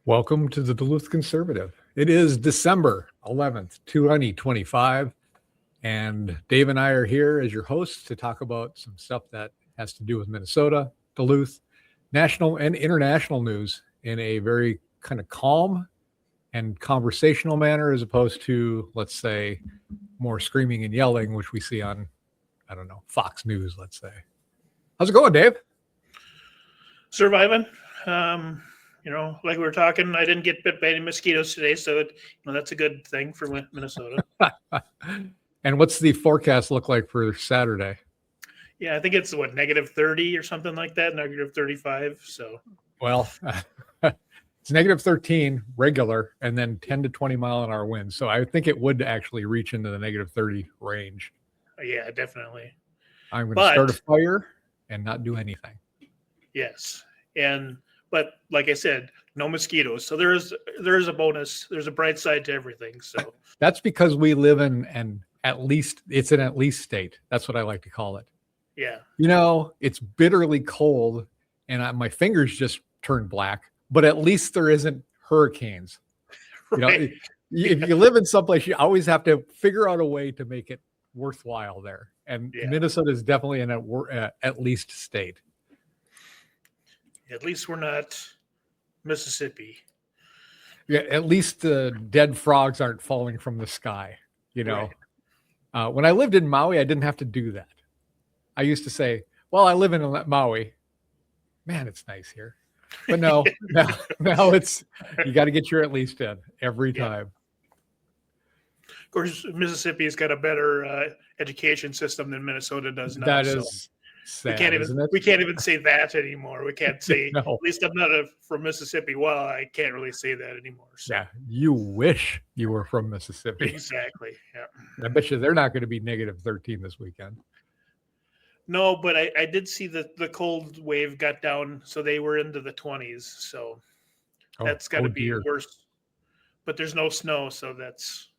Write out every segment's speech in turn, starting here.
Welcome to the Duluth Conservative. It is December 11th, 2025, and Dave and I are here as your hosts to talk about some stuff that has to do with Minnesota, Duluth, national and international news in a very kind of calm and conversational manner, as opposed to, let's say, more screaming and yelling, which we see on, I don't know, Fox News, let's say. How's it going, Dave? Surviving. Like we were talking, I didn't get bit by any mosquitoes today, so that's a good thing for Minnesota. And what's the forecast look like for Saturday? Yeah, I think it's negative 30 or something like that, negative 35. So, well, it's negative 13 regular, and then 10 to 20 mile an hour winds. So I think it would actually reach into the negative 30 range. Yeah, definitely. I'm going to start a fire and not do anything. Yes, but like I said, no mosquitoes. So there is a bonus. There's a bright side to everything. So that's because we live in an at least state. That's what I like to call it. Yeah. It's bitterly cold, and my fingers just turned black. But at least there isn't hurricanes. Right. If you live in someplace, you always have to figure out a way to make it worthwhile there. And Minnesota is definitely in at least state. At least we're not Mississippi. Yeah, at least the dead frogs aren't falling from the sky. Right. When I lived in Maui, I didn't have to do that. I used to say, well, I live in Maui. Man, it's nice here. But no, now it's, you got to get your at least in every time. Of course, Mississippi's got a better education system than Minnesota does now. That is sad, we can't even say that anymore. We can't say, no. At least I'm not from Mississippi. Well, I can't really say that anymore. So. Yeah, you wish you were from Mississippi. Exactly. Yeah. I bet you they're not going to be negative 13 this weekend. No, but I did see that the cold wave got down, so they were into the 20s. So that's got to be worse. But there's no snow, so that's.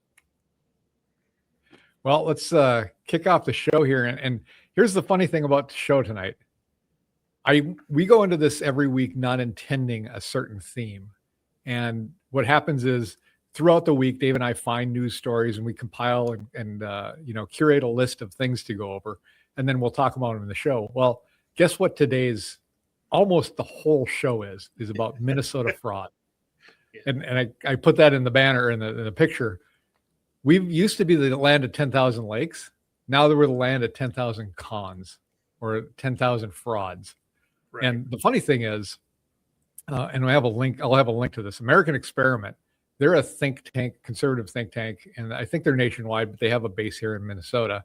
Well, let's kick off the show here. And here's the funny thing about the show tonight. We go into this every week not intending a certain theme. And what happens is throughout the week, Dave and I find news stories and we compile and curate a list of things to go over. And then we'll talk about them in the show. Well, guess what today's almost the whole show is about Minnesota fraud. Yeah. And I put that in the banner in the picture. We used to be the land of 10,000 lakes. Now we're the land of 10,000 cons or 10,000 frauds. Right. And the funny thing is, and I have a link. I'll have a link to this American Experiment. They're a think tank, conservative think tank, and I think they're nationwide, but they have a base here in Minnesota.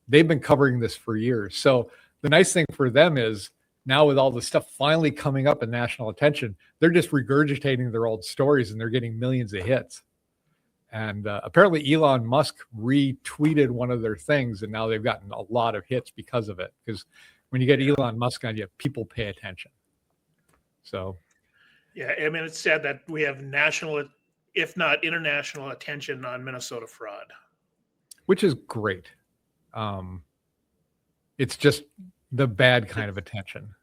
They've been covering this for years. So the nice thing for them is now with all the stuff finally coming up in national attention, they're just regurgitating their old stories and they're getting millions of hits. And apparently Elon Musk retweeted one of their things, and now they've gotten a lot of hits because of it. Because when you get Elon Musk on you, people pay attention. So, yeah, I mean, it's sad that we have national, if not international, attention on Minnesota fraud, which is great. It's just the bad kind of attention.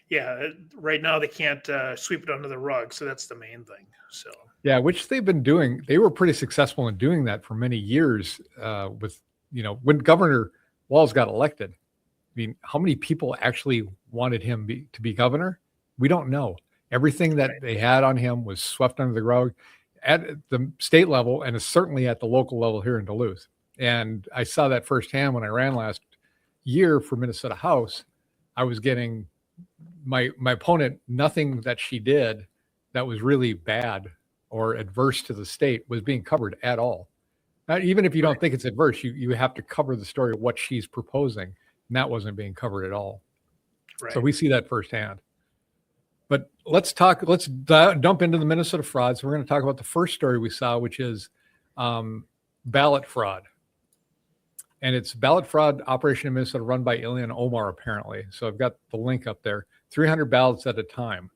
Yeah, right now they can't sweep it under the rug, so that's the main thing. So yeah, which they've been doing. They were pretty successful in doing that for many years. With when Governor Walz got elected, I mean, how many people actually wanted him to be governor? We don't know. Everything that they had on him was swept under the rug at the state level, and certainly at the local level here in Duluth. And I saw that firsthand when I ran last year for Minnesota House. I was getting my opponent, nothing that she did that was really bad or adverse to the state was being covered at all. Not even if you don't think it's adverse, you have to cover the story of what she's proposing, and that wasn't being covered at all. Right. So we see that firsthand. But let's dump into the Minnesota frauds. We're going to talk about the first story we saw, which is ballot fraud. And it's ballot fraud operation in Minnesota run by Ilya and OMAR, apparently. So I've got the link up there. 300 ballots at a time.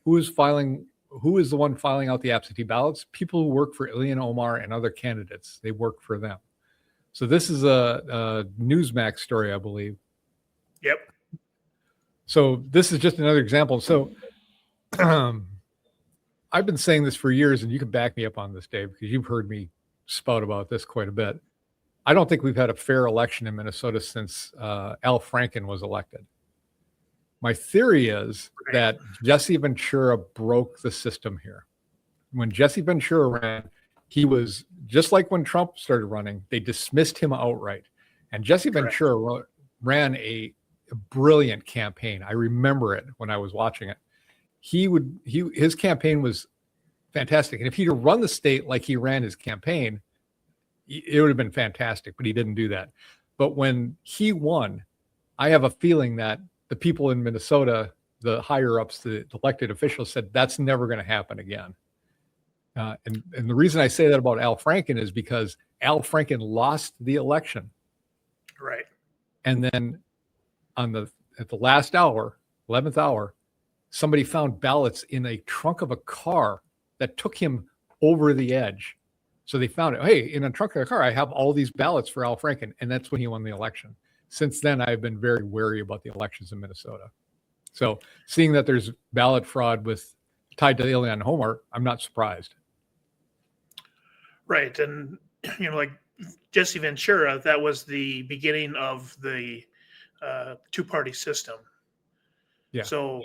Who is the one filing out the absentee ballots? People who work for Ilya and OMAR and other candidates. They work for them. So this is a Newsmax story, I believe. Yep. So this is just another example. So I I've been saying this for years, and you can back me up on this, Dave, because you've heard me spout about this quite a bit. I don't think we've had a fair election in Minnesota since Al Franken was elected. My theory is that Jesse Ventura broke the system here. When Jesse Ventura ran, he was just like when Trump started running, they dismissed him outright. And Jesse Ventura ran a brilliant campaign. I remember it when I was watching it. His campaign was fantastic. And if he'd have run the state like he ran his campaign, it would have been fantastic, but he didn't do that. But when he won, I have a feeling that the people in Minnesota, the higher ups, the elected officials said, that's never going to happen again. And the reason I say that about Al Franken is because Al Franken lost the election. Right. And then at the last hour, 11th hour, somebody found ballots in a trunk of a car that took him over the edge. So they found it. Hey, in a trunk of a car, I have all these ballots for Al Franken. And that's when he won the election. Since then, I've been very wary about the elections in Minnesota. So seeing that there's ballot fraud tied to Ilhan Omar, I'm not surprised. Right. And, like Jesse Ventura, that was the beginning of the two-party system. Yeah. So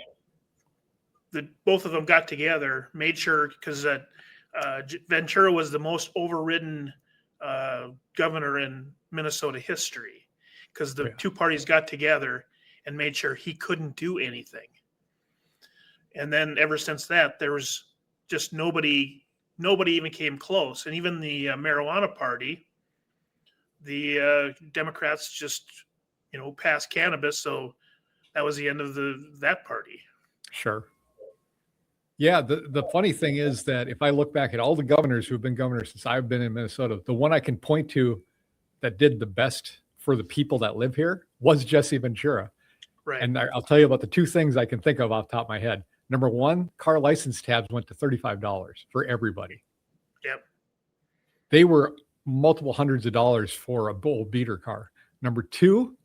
both of them got together, made sure, because Ventura was the most overridden governor in Minnesota history, because the two parties got together and made sure he couldn't do anything. And then ever since that, there was just nobody even came close. And even the marijuana party, the Democrats just, passed cannabis. So that was the end of that party. Sure. Yeah. The funny thing is that if I look back at all the governors who've been governors since I've been in Minnesota, the one I can point to that did the best for the people that live here was Jesse Ventura. Right. And I'll tell you about the two things I can think of off the top of my head. Number one, car license tabs went to $35 for everybody. Yep. They were multiple hundreds of dollars for a bull beater car. Number two,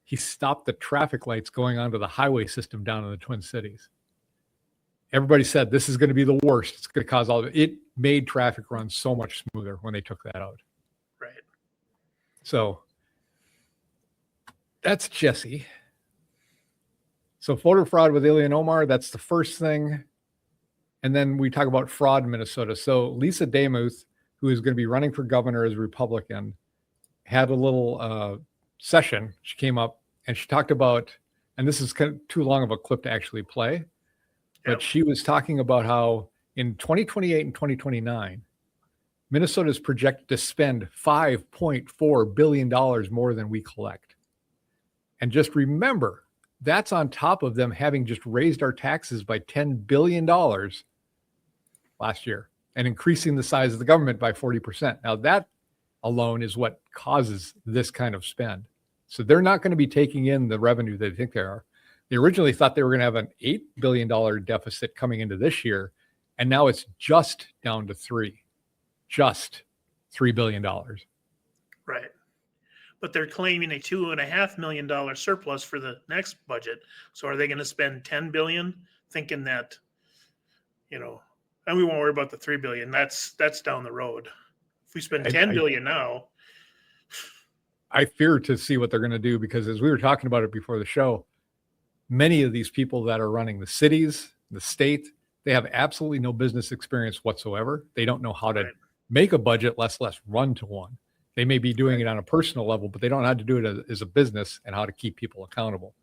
he stopped the traffic lights going onto the highway system down in the Twin Cities. Everybody said this is going to be the worst. It's going to cause all of it. It made traffic run so much smoother when they took that out. Right. So that's Jesse. So voter fraud with Ilhan Omar, that's the first thing. And then we talk about fraud in Minnesota. So Lisa Demuth, who is going to be running for governor as a Republican, had a little session. She came up and she talked about, and this is kind of too long of a clip to actually play, but she was talking about how in 2028 and 2029, Minnesota is projected to spend $5.4 billion more than we collect. And just remember, that's on top of them having just raised our taxes by $10 billion last year and increasing the size of the government by 40%. Now that alone is what causes this kind of spend. So they're not going to be taking in the revenue they think they are. They originally thought they were going to have an $8 billion deficit coming into this year. And now it's just down to $3 billion. Right. But they're claiming a $2.5 million surplus for the next budget. So are they going to spend $10 billion, thinking that, and we won't worry about the $3 billion. That's down the road. If we spend $10 billion now, I fear to see what they're going to do, because as we were talking about it before the show, many of these people that are running the cities, the state, they have absolutely no business experience whatsoever. They don't know how to make a budget, less run to one. They may be doing it on a personal level, but they don't know how to do it as a business and how to keep people accountable.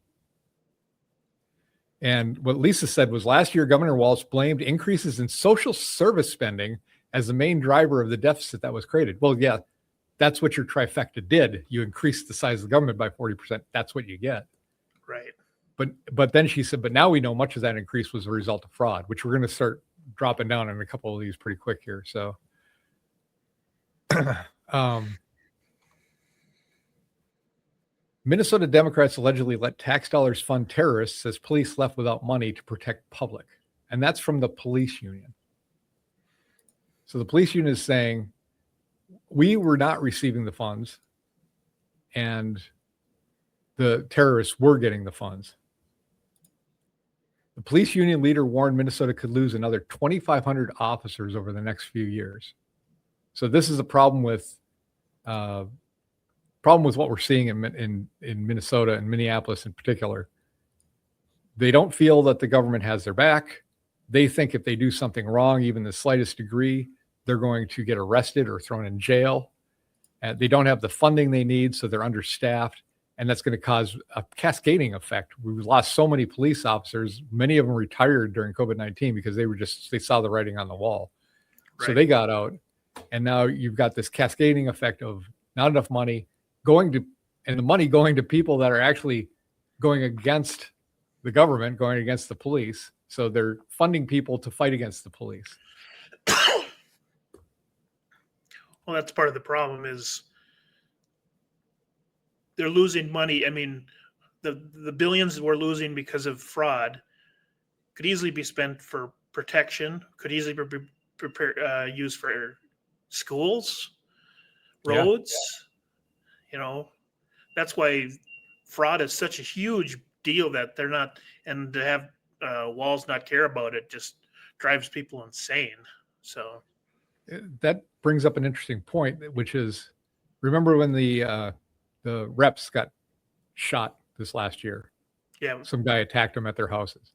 And what Lisa said was last year, Governor Walz blamed increases in social service spending as the main driver of the deficit that was created. Well, yeah, that's what your trifecta did. You increased the size of the government by 40%. That's what you get. Right. But then she said, but now we know much of that increase was a result of fraud, which we're going to start dropping down in a couple of these pretty quick here. So Minnesota Democrats allegedly let tax dollars fund terrorists as police left without money to protect public. And that's from the police union. So the police union is saying, we were not receiving the funds and the terrorists were getting the funds. The police union leader warned Minnesota could lose another 2,500 officers over the next few years. So this is a problem with what we're seeing in Minnesota and Minneapolis in particular. They don't feel that the government has their back. They think if they do something wrong, even the slightest degree, they're going to get arrested or thrown in jail. They don't have the funding they need, so they're understaffed, and that's going to cause a cascading effect. We've lost so many police officers. Many of them retired during COVID-19 because they saw the writing on the wall. Right. So they got out, and now you've got this cascading effect of not enough money and the money going to people that are actually going against the government, going against the police. So they're funding people to fight against the police. Well, that's part of the problem is they're losing money. I mean, the billions we're losing because of fraud could easily be spent for protection, could easily be used for schools, roads. Yeah. That's why fraud is such a huge deal that they're not, and to have Walz not care about it just drives people insane. So that brings up an interesting point, which is, remember when the reps got shot this last year? Yeah. Some guy attacked them at their houses.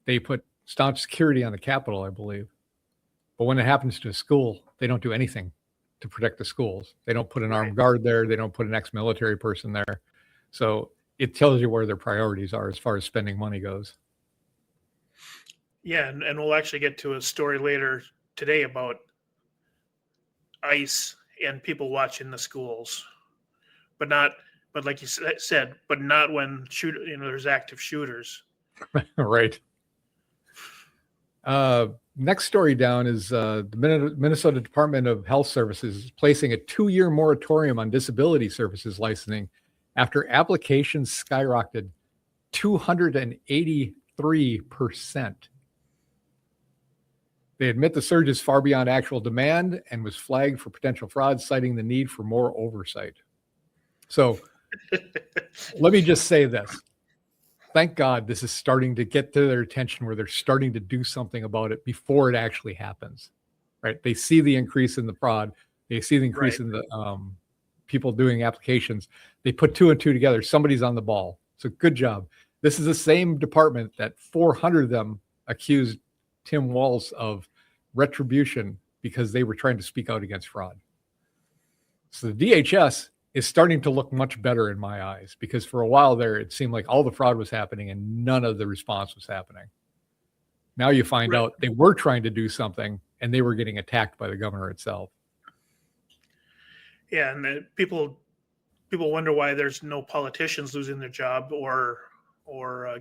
They put staunch security on the Capitol, I believe. But when it happens to a school, they don't do anything to protect the schools. They don't put an armed guard there. They don't put an ex-military person there. So it tells you where their priorities are as far as spending money goes. Yeah, and we'll actually get to a story later today about ICE and people watching the schools, but like you said, but not when there's active shooters. Right. Next story down is the Minnesota Department of Health Services is placing a 2-year moratorium on disability services licensing after applications skyrocketed 283%. They admit the surge is far beyond actual demand and was flagged for potential fraud, citing the need for more oversight. So let me just say this. Thank God this is starting to get to their attention where they're starting to do something about it before it actually happens, right? They see the increase in the fraud. They see the increase in the people doing applications. They put 2 and 2 together. Somebody's on the ball. So good job. This is the same department that 400 of them accused Tim Walz of retribution because they were trying to speak out against fraud. So the DHS is starting to look much better in my eyes, because for a while there, it seemed like all the fraud was happening and none of the response was happening. Now you find out they were trying to do something and they were getting attacked by the governor itself. Yeah, and people wonder why there's no politicians losing their job or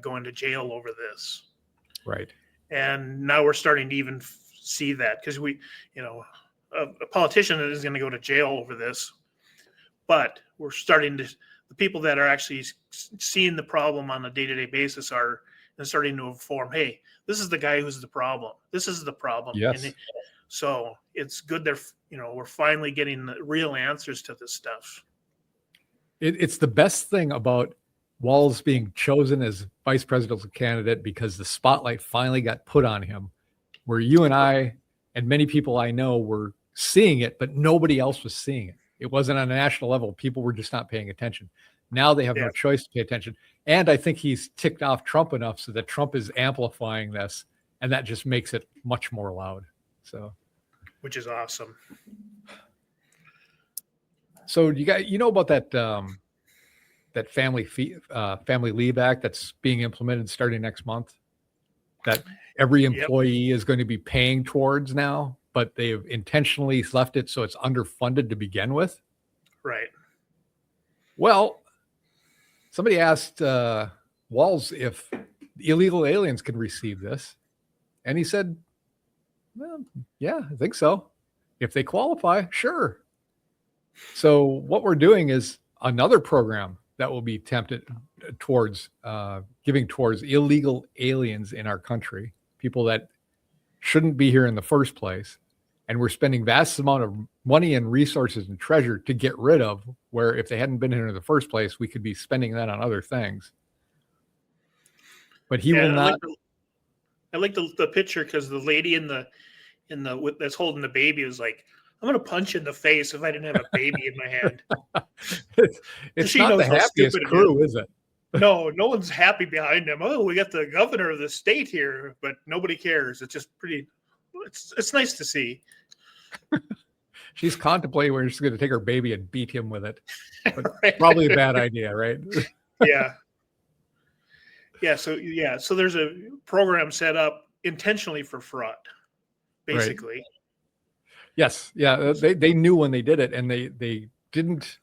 going to jail over this. Right. And now we're starting to even see that, because a politician is going to go to jail over this, but we're starting to, the people that are actually seeing the problem on a day-to-day basis are starting to inform, hey, this is the guy who's the problem. This is the problem. Yes. And so it's good that, we're finally getting the real answers to this stuff. It's the best thing about Walz being chosen as vice presidential candidate, because the spotlight finally got put on him, where you and I and many people I know were seeing it, but nobody else was seeing it. It wasn't on a national level. People were just not paying attention. Now they have no choice to pay attention. And I think he's ticked off Trump enough so that Trump is amplifying this, and that just makes it much more loud. So, which is awesome. So you know about that that family leave act that's being implemented starting next month, that every employee is going to be paying towards now, but they've intentionally left it so it's underfunded to begin with. Right. Well, somebody asked Walz if illegal aliens can receive this, and he said, well, yeah, I think so. If they qualify, sure. So what we're doing is another program that will be tempted towards giving towards illegal aliens in our country, people that shouldn't be here in the first place. And we're spending vast amount of money and resources and treasure to get rid of, where if they hadn't been here in the first place, we could be spending that on other things. But he will not. I like the picture because the lady in the that's holding the baby was like, I'm gonna punch you in the face if I didn't have a baby in my hand. It's She not the knows how happiest stupid it crew, is it? No one's happy behind him. Oh, we got the governor of the state here, but nobody cares. It's just pretty. It's nice to see. She's contemplating where she's going to take her baby and beat him with it. But Right. probably a bad idea, right? Yeah. So there's a program set up intentionally for fraud, basically. Right. Yes. Yeah. They knew when they did it, and they didn't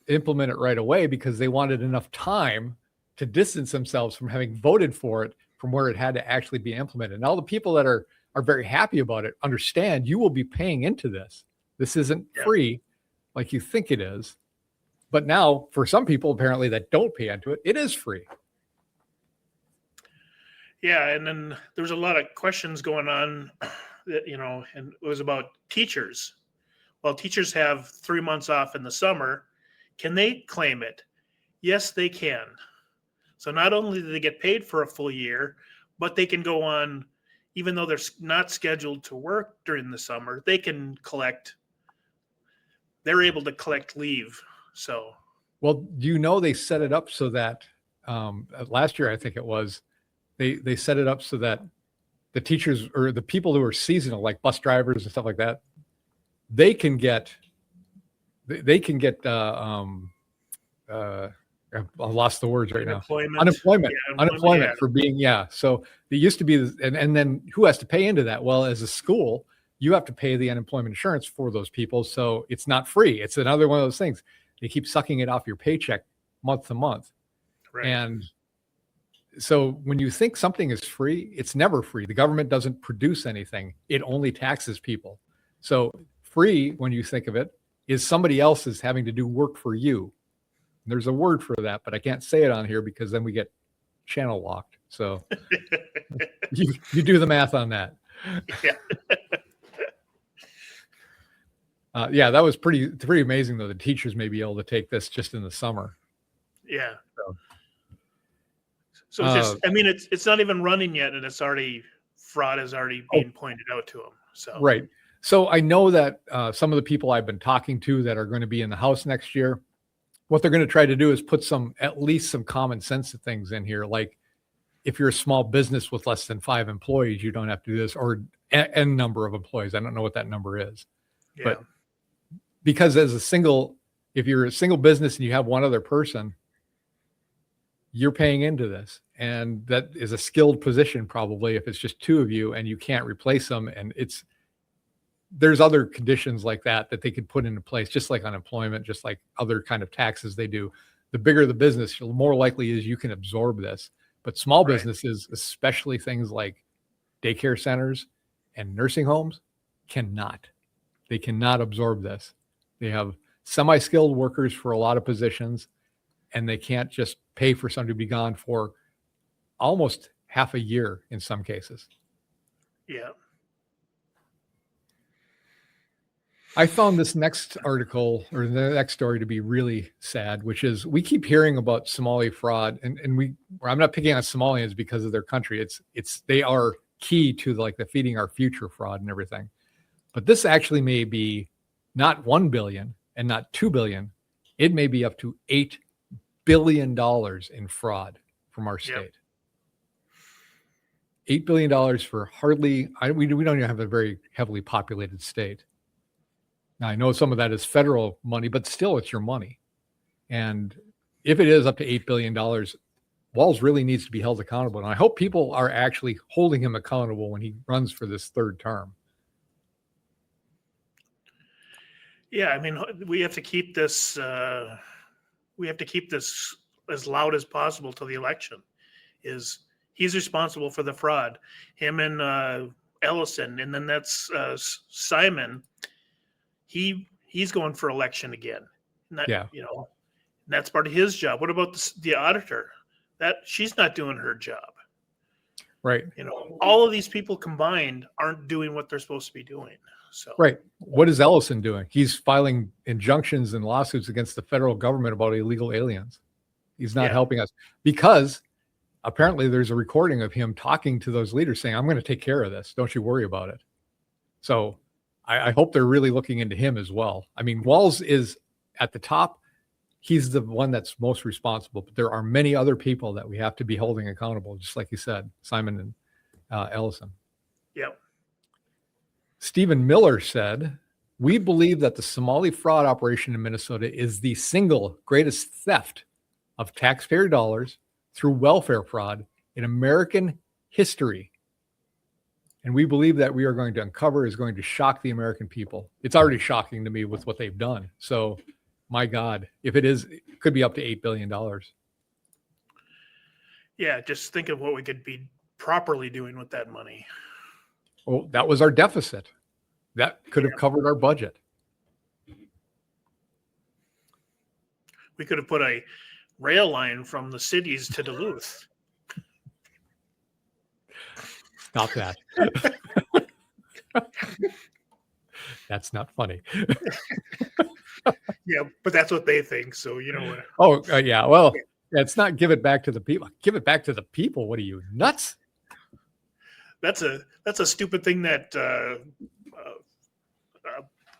implement it right away because they wanted enough time to distance themselves from having voted for it from where it had to actually be implemented. And all the people that are very happy about it understand you will be paying into this. This isn't free like you think it is. But now for some people, apparently, that don't pay into it, it is free. Yeah. And then there's a lot of questions going on that, and it was about teachers. Well, teachers have 3 months off in the summer. Can they claim it? Yes, they can. So not only do they get paid for a full year, but they can go on, even though they're not scheduled to work during the summer, they're able to collect leave. So, well, they set it up so that last year, I think it was, they set it up so that the teachers or the people who are seasonal, like bus drivers and stuff like that, they can get I lost the words right now. Unemployment for being, So there used to be, and then who has to pay into that? Well, as a school, you have to pay the unemployment insurance for those people. So it's not free. It's another one of those things. They keep sucking it off your paycheck month to month. Right. And so when you think something is free, it's never free. The government doesn't produce anything. It only taxes people. So free, when you think of it, is somebody else is having to do work for you. There's a word for that, but I can't say it on here because then we get channel locked. So you do the math on that. Yeah. That was pretty amazing though. The teachers may be able to take this just in the summer. Yeah. So it's just, it's not even running yet, and fraud is already being pointed out to them. So right. So I know that some of the people I've been talking to that are going to be in the House next year, what they're going to try to do is put at least some common sense things in here. Like if you're a small business with less than 5 employees, you don't have to do this, or n number of employees. I don't know what that number is, but because if you're a single business and you have one other person, you're paying into this. And that is a skilled position, probably, if it's just 2 of you and you can't replace them. And there's other conditions like that they could put into place, just like unemployment, just like other kind of taxes they do. The bigger the business, the more likely is you can absorb this. But small businesses, especially things like daycare centers and nursing homes, cannot. They cannot absorb this. They have semi-skilled workers for a lot of positions, and they can't just pay for somebody to be gone for almost half a year in some cases. Yeah. I found this next article or the next story to be really sad, which is we keep hearing about Somali fraud, and I'm not picking on Somalians because of their country. They are key to the feeding our future fraud and everything. But this actually may be not 1 billion and not 2 billion. It may be up to $8 billion in fraud from our state. $8 billion for hardly, we don't even have a very heavily populated state. Now, I know some of that is federal money, but still it's your money. And if it is up to $8 billion, Walz really needs to be held accountable. And I hope people are actually holding him accountable when he runs for this 3rd term. Yeah, we have to keep this as loud as possible till the election. He's responsible for the fraud. Him and Ellison, and then that's Simon. He's going for election again. That's part of his job. What about the auditor? That she's not doing her job. Right. All of these people combined aren't doing what they're supposed to be doing. So right. What is Ellison doing? He's filing injunctions and lawsuits against the federal government about illegal aliens. He's not helping us because apparently there's a recording of him talking to those leaders saying, I'm going to take care of this. Don't you worry about it. So I hope they're really looking into him as well. I mean, Walz is at the top. He's the one that's most responsible, but there are many other people that we have to be holding accountable, just like you said, Simon and Ellison. Yep. Stephen Miller said, we believe that the Somali fraud operation in Minnesota is the single greatest theft of taxpayer dollars through welfare fraud in American history. And we believe that we are going to uncover is going to shock the American people. It's already shocking to me with what they've done. So, my God, if it is, it could be up to $8 billion. Yeah, just think of what we could be properly doing with that money. Well, that was our deficit. That could have covered our budget. We could have put a rail line from the cities to Duluth. Stop that. That's not funny. Yeah, but that's what they think. So, you know what? Oh, yeah. Well, it's not give it back to the people. Give it back to the people. What are you, nuts? That's a stupid thing that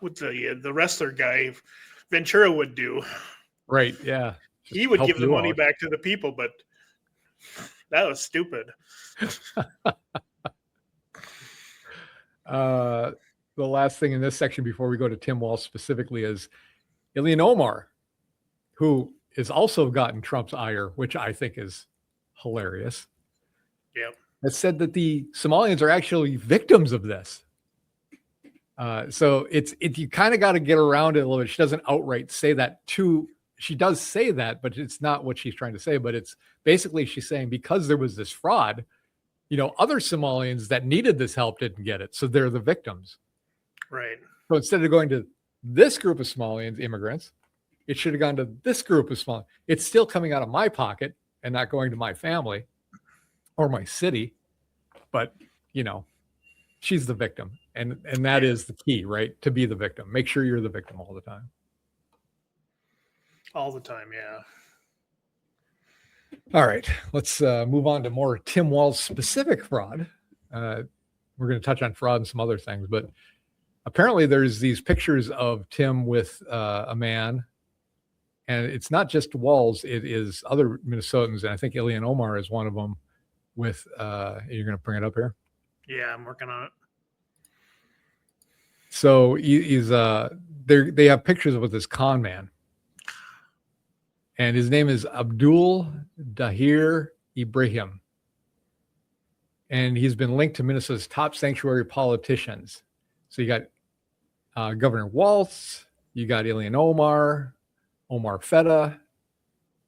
with the wrestler guy Ventura would do. Right. Yeah. He would give the money back to the people, but that was stupid. The last thing in this section before we go to Tim Walz specifically is Ilhan Omar, who has also gotten Trump's ire, which I think is hilarious. Yep. Has said that the Somalians are actually victims of this. So you kind of got to get around it a little bit. She doesn't outright say that she does say that, but it's not what she's trying to say. But it's basically she's saying because there was this fraud, other Somalians that needed this help didn't get it. So they're the victims. Right. So instead of going to this group of Somalians, immigrants, it should have gone to this group of Somalians. It's still coming out of my pocket and not going to my family or my city. But, she's the victim. And that is the key, right? To be the victim. Make sure you're the victim all the time. All the time, yeah. All right, let's move on to more Tim Walz specific fraud. We're going to touch on fraud and some other things, but apparently there's these pictures of Tim with a man, and it's not just Walz, it is other Minnesotans, and I think Ilhan Omar is one of them with, you're going to bring it up here? Yeah, I'm working on it. So they have pictures with this con man. And his name is Abdul Dahir Ibrahim. And he's been linked to Minnesota's top sanctuary politicians. So you got Governor Walz, you got Ilhan Omar, Omar Feta,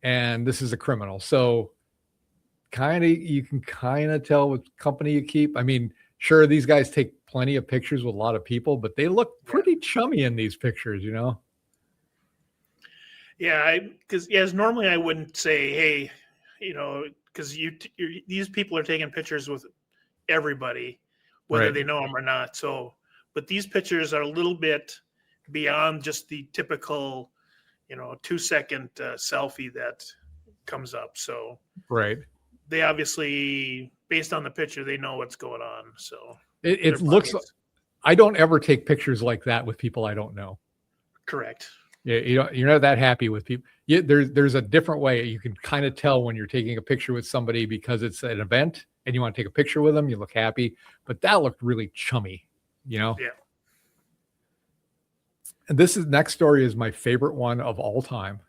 and this is a criminal. So you can kind of tell what company you keep. I mean, sure, these guys take plenty of pictures with a lot of people, but they look pretty chummy in these pictures, Yeah, because normally I wouldn't say, hey, because these people are taking pictures with everybody, whether they know them or not. So, but these pictures are a little bit beyond just the typical, 2-second selfie that comes up. So, they obviously, based on the picture, they know what's going on. So it looks. I don't ever take pictures like that with people I don't know. Correct. Yeah, you're not that happy with people. There's a different way. You can kind of tell when you're taking a picture with somebody because it's an event and you want to take a picture with them. You look happy, but that looked really chummy, Yeah. And next story is my favorite one of all time.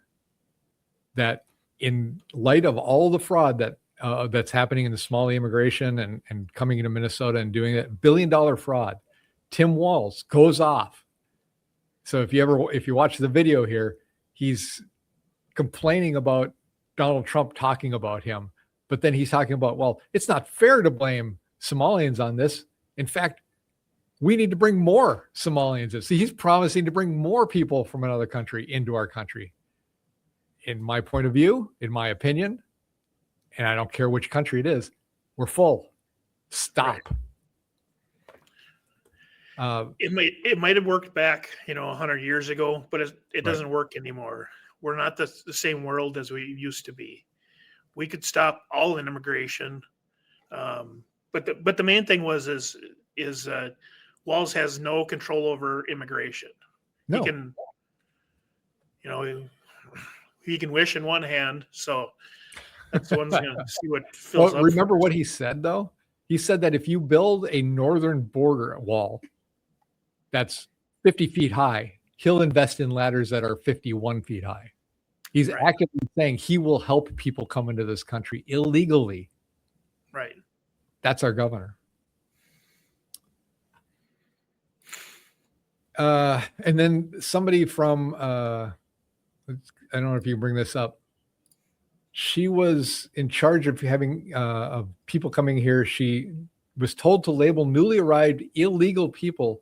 That in light of all the fraud that's happening in the Somali immigration and coming into Minnesota and doing that $1 billion fraud, Tim Walz goes off. So if you watch the video here, he's complaining about Donald Trump talking about him, but then he's talking about, well, it's not fair to blame Somalians on this. In fact, we need to bring more Somalians in. See, he's promising to bring more people from another country into our country. In my point of view, in my opinion, and I don't care which country it is, we're full. Stop. Right. It might have worked back, 100 years ago, but it doesn't work anymore. We're not the same world as we used to be. we could stop all immigration. But the main thing is Walz has no control over immigration. No. He can, you know, he can wish in one hand. So that's the one's going to see what fills Well, up. remember what he said, though? He said that if you build a northern border wall that's 50 feet high, he'll invest in ladders that are 51 feet high. He's Right. actively saying he will help people come into this country illegally. Right. That's our governor. And then somebody from, I don't know if you bring this up. She was in charge of having of people coming here. She was told to label newly arrived illegal people,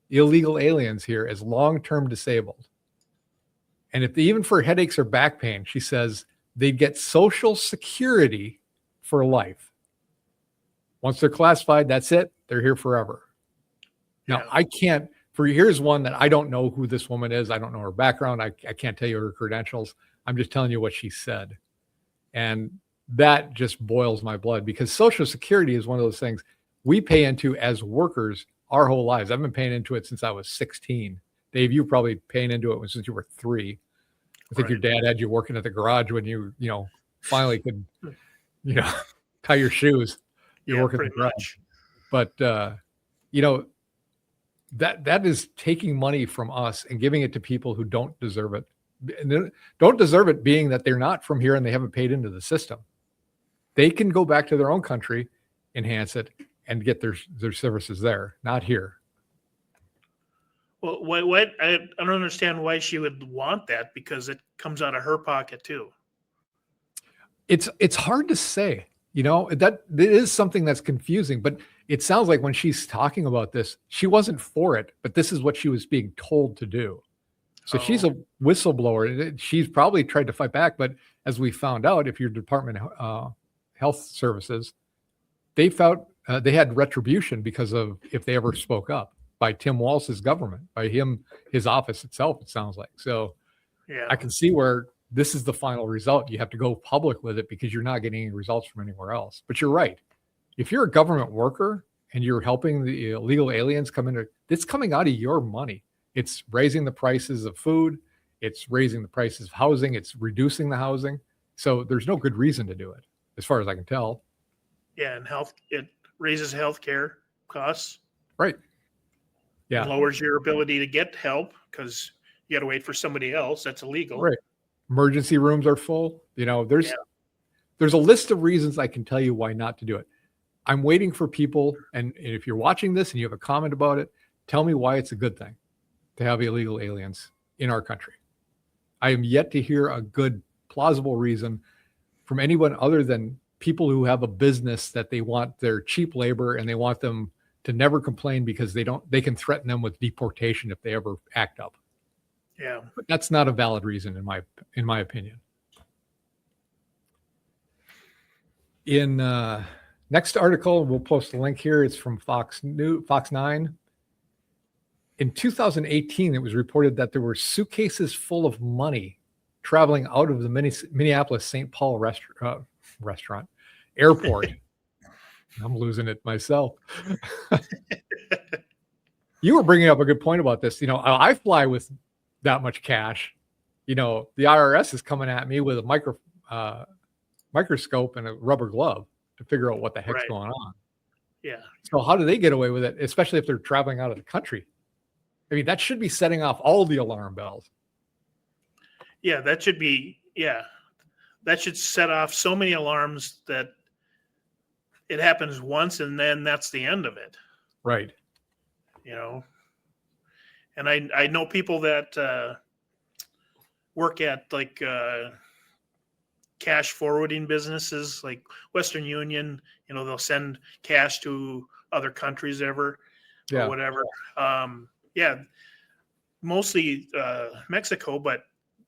illegal aliens here as long-term disabled. And if they, even for headaches or back pain, she says they'd get Social Security for life. Once they're classified, that's it. They're here forever. Now, Yeah. I can't, here's one that I don't know who this woman is. I don't know her background. I can't tell you her credentials. I'm just telling you what she said. And that just boils my blood, because Social Security is one of those things we pay into as workers our whole lives. I've been paying into it since I was 16. Dave, you probably paying into it since you were 3. I think your dad had you working at the garage when you finally could, tie your shoes. You're working at the garage. But, that is taking money from us and giving it to people who don't deserve it. And don't deserve it, being that they're not from here and they haven't paid into the system. They can go back to their own country, enhance it, and get their services there, not here. Well, what I don't understand why she would want that, because it comes out of her pocket too. It's hard to say, that it is something that's confusing, but it sounds like when she's talking about this, she wasn't for it, but this is what she was being told to do. So she's a whistleblower. She's probably tried to fight back, but as we found out, if your Department of Health Services, they found they had retribution because of if they ever spoke up by Tim Walz's government, by his office itself, it sounds like. So yeah, I can see where this is the final result. You have to go public with it because you're not getting any results from anywhere else. But you're right. If you're a government worker and you're helping the illegal aliens come in, it's coming out of your money. It's raising the prices of food. It's raising the prices of housing. It's reducing the housing. So there's no good reason to do it, as far as I can tell. Yeah, and it raises healthcare costs. Right. Yeah. It lowers your ability to get help because you got to wait for somebody else. That's illegal. Right. Emergency rooms are full. There's a list of reasons I can tell you why not to do it. I'm waiting for people, and if you're watching this and you have a comment about it, tell me why it's a good thing to have illegal aliens in our country. I am yet to hear a good, plausible reason from anyone other than people who have a business that they want their cheap labor and they want them to never complain because they can threaten them with deportation if they ever act up. Yeah. But that's not a valid reason in my opinion. In next article, we'll post a link here. It's from Fox 9. In 2018, it was reported that there were suitcases full of money traveling out of the Minneapolis St. Paul airport. I'm losing it myself. You were bringing up a good point about this. I fly with that much cash. The IRS is coming at me with a microscope and a rubber glove to figure out what the heck's going on. Yeah. So how do they get away with it, especially if they're traveling out of the country? I mean, that should be setting off all the alarm bells. Yeah, that should set off so many alarms that it happens once and then that's the end of it. Right. And I know people that work at like cash forwarding businesses like Western Union. They'll send cash to other countries or whatever. Mostly Mexico, but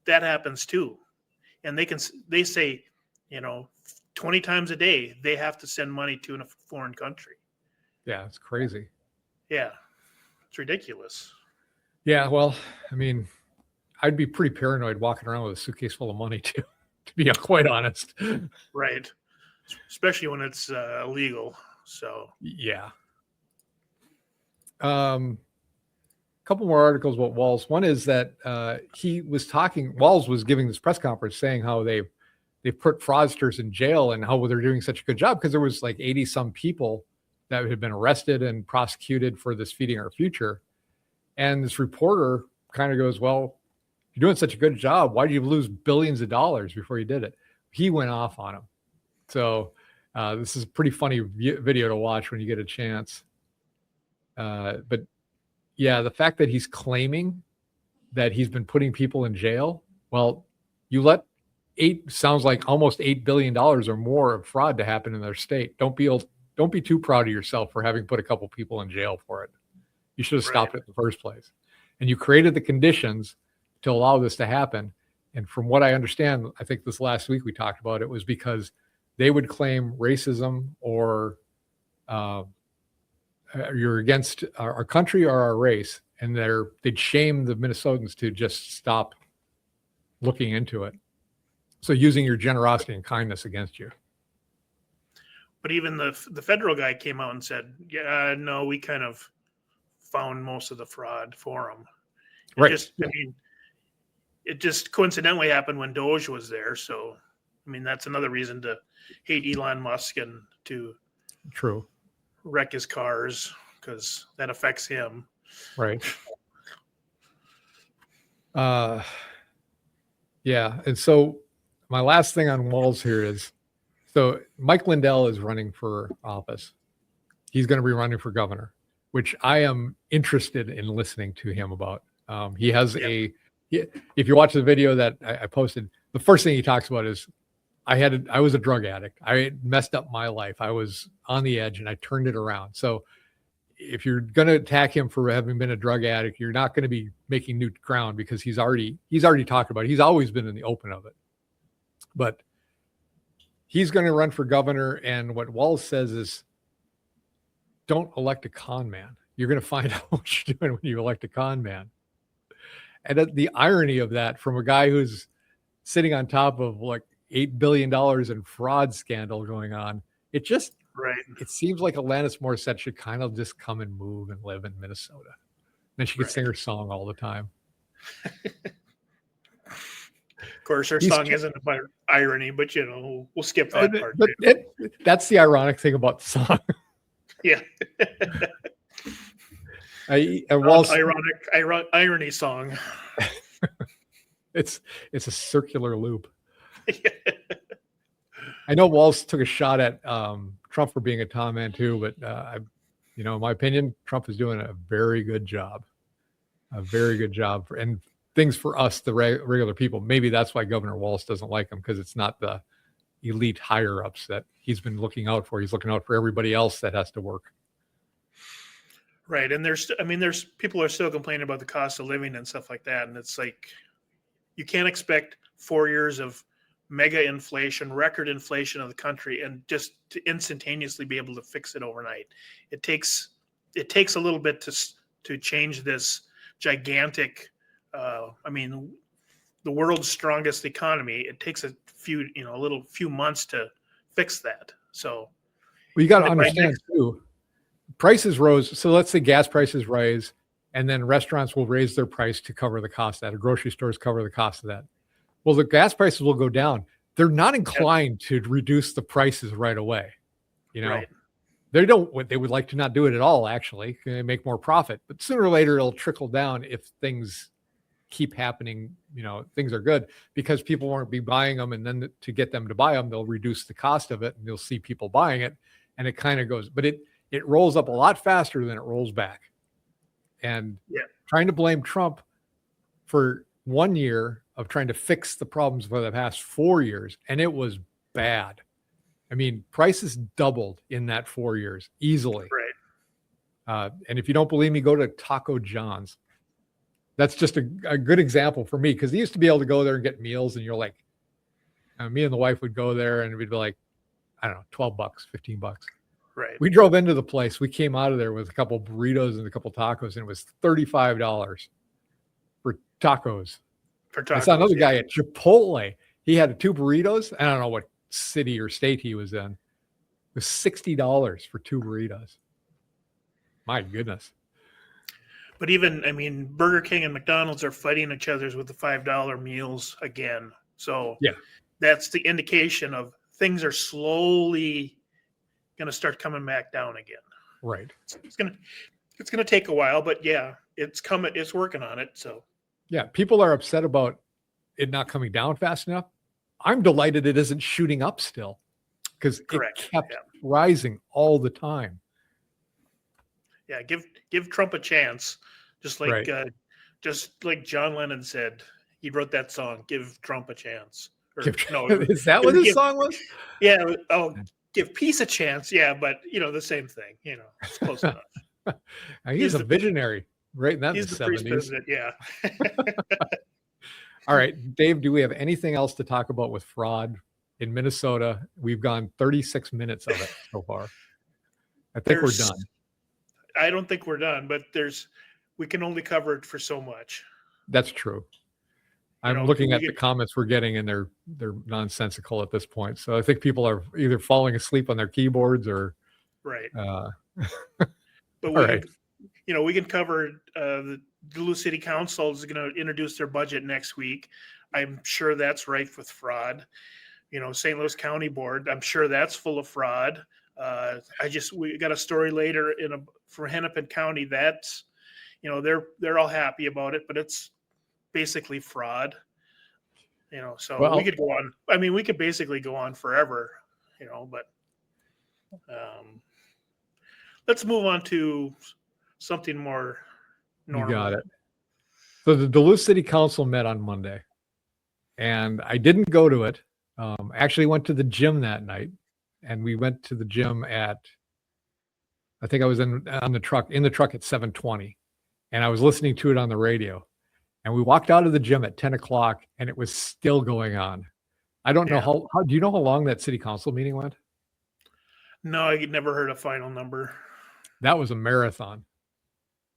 that happens too. And they say, 20 times a day, they have to send money to a foreign country. Yeah, it's crazy. Yeah, it's ridiculous. Yeah, well, I mean, I'd be pretty paranoid walking around with a suitcase full of money too, to be quite honest. Right. Especially when it's illegal. So Yeah. Couple more articles about Walz. One is that Walz was giving this press conference saying how they put fraudsters in jail and how they're doing such a good job because there was like 80 some people that had been arrested and prosecuted for this Feeding Our Future. And this reporter kind of goes, well, you're doing such a good job. Why did you lose billions of dollars before you did it? He went off on him. So this is a pretty funny video to watch when you get a chance. But yeah, the fact that he's claiming that he's been putting people in jail, well, you let sounds like almost $8 billion or more of fraud to happen in their state. Don't be too proud of yourself for having put a couple people in jail for it. You should have stopped it in the first place. And you created the conditions to allow this to happen. And from what I understand, I think this last week we talked about it was because they would claim racism or you're against our country or our race, and they'd shame the Minnesotans to just stop looking into it. So using your generosity and kindness against you. But even the federal guy came out and said, yeah, no, we kind of found most of the fraud for them. It just coincidentally happened when Doge was there. So, I mean, that's another reason to hate Elon Musk and to wreck his cars because that affects him. Right. Yeah. And so my last thing on Walz here is, so Mike Lindell is running for office. He's going to be running for governor, which I am interested in listening to him about. He has if you watch the video that I posted, the first thing he talks about is I was a drug addict. I messed up my life. I was on the edge and I turned it around. So if you're going to attack him for having been a drug addict, you're not going to be making new ground because he's already talked about it. He's always been in the open of it. But he's going to run for governor. And what Walz says is, don't elect a con man. You're going to find out what you're doing when you elect a con man. And the irony of that from a guy who's sitting on top of like $8 billion in fraud scandal going on, it seems like Alanis Morissette should kind of just come and move and live in Minnesota. Then she could sing her song all the time. Of course, her song isn't about irony, but we'll skip that part. But that's the ironic thing about the song. Yeah. Irony song. It's a circular loop. I know Walz took a shot at Trump for being a con man too, but in my opinion, Trump is doing a very good job. And things for us, the regular people. Maybe that's why Governor Walz doesn't like him, because it's not the elite higher ups that he's been looking out for. He's looking out for everybody else that has to work. Right. And there's people are still complaining about the cost of living and stuff like that. And it's like, you can't expect 4 years of mega inflation, record inflation of the country, and just to instantaneously be able to fix it overnight. It takes a little bit to change this gigantic, the world's strongest economy. It takes a few months to fix that. So you got to understand too, prices rose. So let's say gas prices rise, and then restaurants will raise their price to cover the cost of that, or grocery stores cover the cost of that. Well, the gas prices will go down. They're not inclined to reduce the prices right away. They would like to not do it at all, actually. They make more profit, but sooner or later it'll trickle down if things keep happening. Things are good because people won't be buying them. And then to get them to buy them, they'll reduce the cost of it and you'll see people buying it. And it kind of goes, but it rolls up a lot faster than it rolls back. And trying to blame Trump for 1 year of trying to fix the problems for the past 4 years. And it was bad. I mean, prices doubled in that 4 years easily. Right. And if you don't believe me, go to Taco John's. That's just a good example for me, because they used to be able to go there and get meals. And you're like, me and the wife would go there and we'd be like, I don't know, $12, $15. Right. We drove into the place. We came out of there with a couple burritos and a couple tacos, and it was $35 for tacos. I saw another guy at Chipotle. He had 2 burritos. I don't know what city or state he was in. It was $60 for 2 burritos. My goodness. But even, I mean, Burger King and McDonald's are fighting each other with the $5 meals again. So Yeah. that's the indication of things are slowly going to start coming back down again. Right. It's gonna take a while, but yeah, it's coming. It's working on it. So Yeah. People are upset about it not coming down fast enough. I'm delighted it isn't shooting up still, because it correct. kept Yeah. rising all the time. Yeah, give Trump a chance, just like Right. just like John Lennon said. He wrote that song, "Give Trump a Chance." Or, no, Is that what his song was? yeah. Oh, give peace a chance. Yeah, but the same thing. It's close enough. He's a visionary, right? In that He's the the priest 70s. president. Yeah. All right, Dave, do we have anything else to talk about with fraud in Minnesota? We've gone 36 minutes of it so far. I think we're done. I don't think we're done, but we can only cover it for so much. That's true. I'm looking at the comments we're getting, and they're nonsensical at this point. So I think people are either falling asleep on their keyboards or right. But we can cover the Duluth City Council is going to introduce their budget next week. I'm sure that's rife with fraud. St. Louis County Board, I'm sure that's full of fraud. We got a story later for Hennepin County that's, they're all happy about it, but it's basically fraud. So we could go on. I mean, we could basically go on forever, but let's move on to something more normal. You got it. So the Duluth City Council met on Monday, and I didn't go to it. I actually went to the gym that night, and we went to the gym I think I was in the truck at 7:20, and I was listening to it on the radio. And we walked out of the gym at 10 o'clock, and it was still going on. I don't know how do you know how long that city council meeting went? No, I never heard a final number. That was a marathon.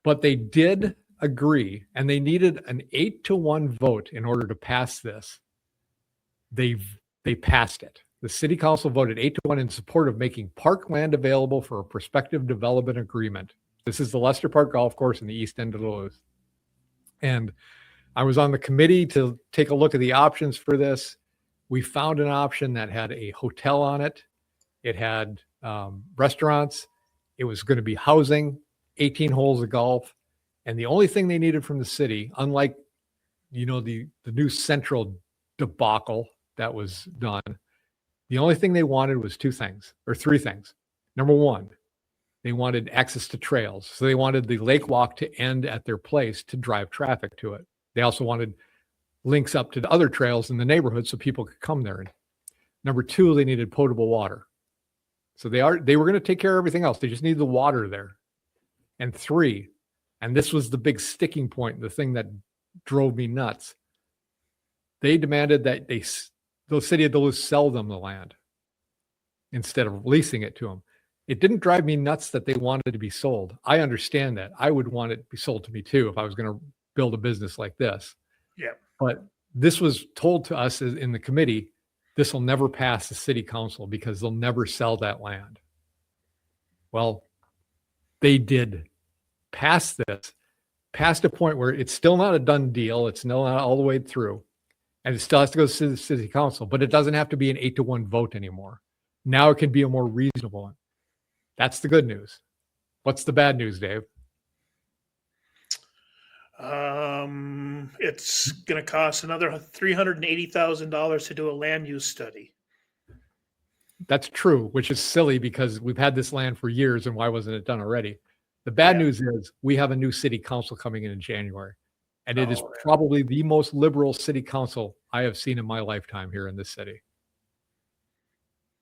But they did agree, and they needed an 8-1 vote in order to pass this. They passed it. The city council voted 8-1 in support of making parkland available for a prospective development agreement. This is the Lester Park Golf Course in the east end of Duluth. And I was on the committee to take a look at the options for this. We found an option that had a hotel on it. It had restaurants. It was going to be housing, 18 holes of golf. And the only thing they needed from the city, unlike, the new central debacle that was done, the only thing they wanted was 2 things or 3 things. Number 1, they wanted access to trails. So they wanted the lake walk to end at their place to drive traffic to it. They also wanted links up to the other trails in the neighborhood so people could come there. And number 2, they needed potable water. So they were going to take care of everything else. They just needed the water there. And 3, and this was the big sticking point, the thing that drove me nuts. They demanded that the city of Duluth sell them the land instead of leasing it to them. It didn't drive me nuts that they wanted it to be sold. I understand that. I would want it to be sold to me too if I was going to build a business like this. Yeah. But this was told to us in the committee, this will never pass the city council because they'll never sell that land. Well, they did pass this, past a point where it's still not a done deal. It's still not all the way through. And it still has to go to the city council, but it doesn't have to be an 8-1 vote anymore. Now it can be a more reasonable one. That's the good news. What's the bad news, Dave? It's going to cost another $380,000 to do a land use study. That's true, which is silly because we've had this land for years, and why wasn't it done already? The bad news is we have a new city council coming in January, and it is probably the most liberal city council I have seen in my lifetime here in this city.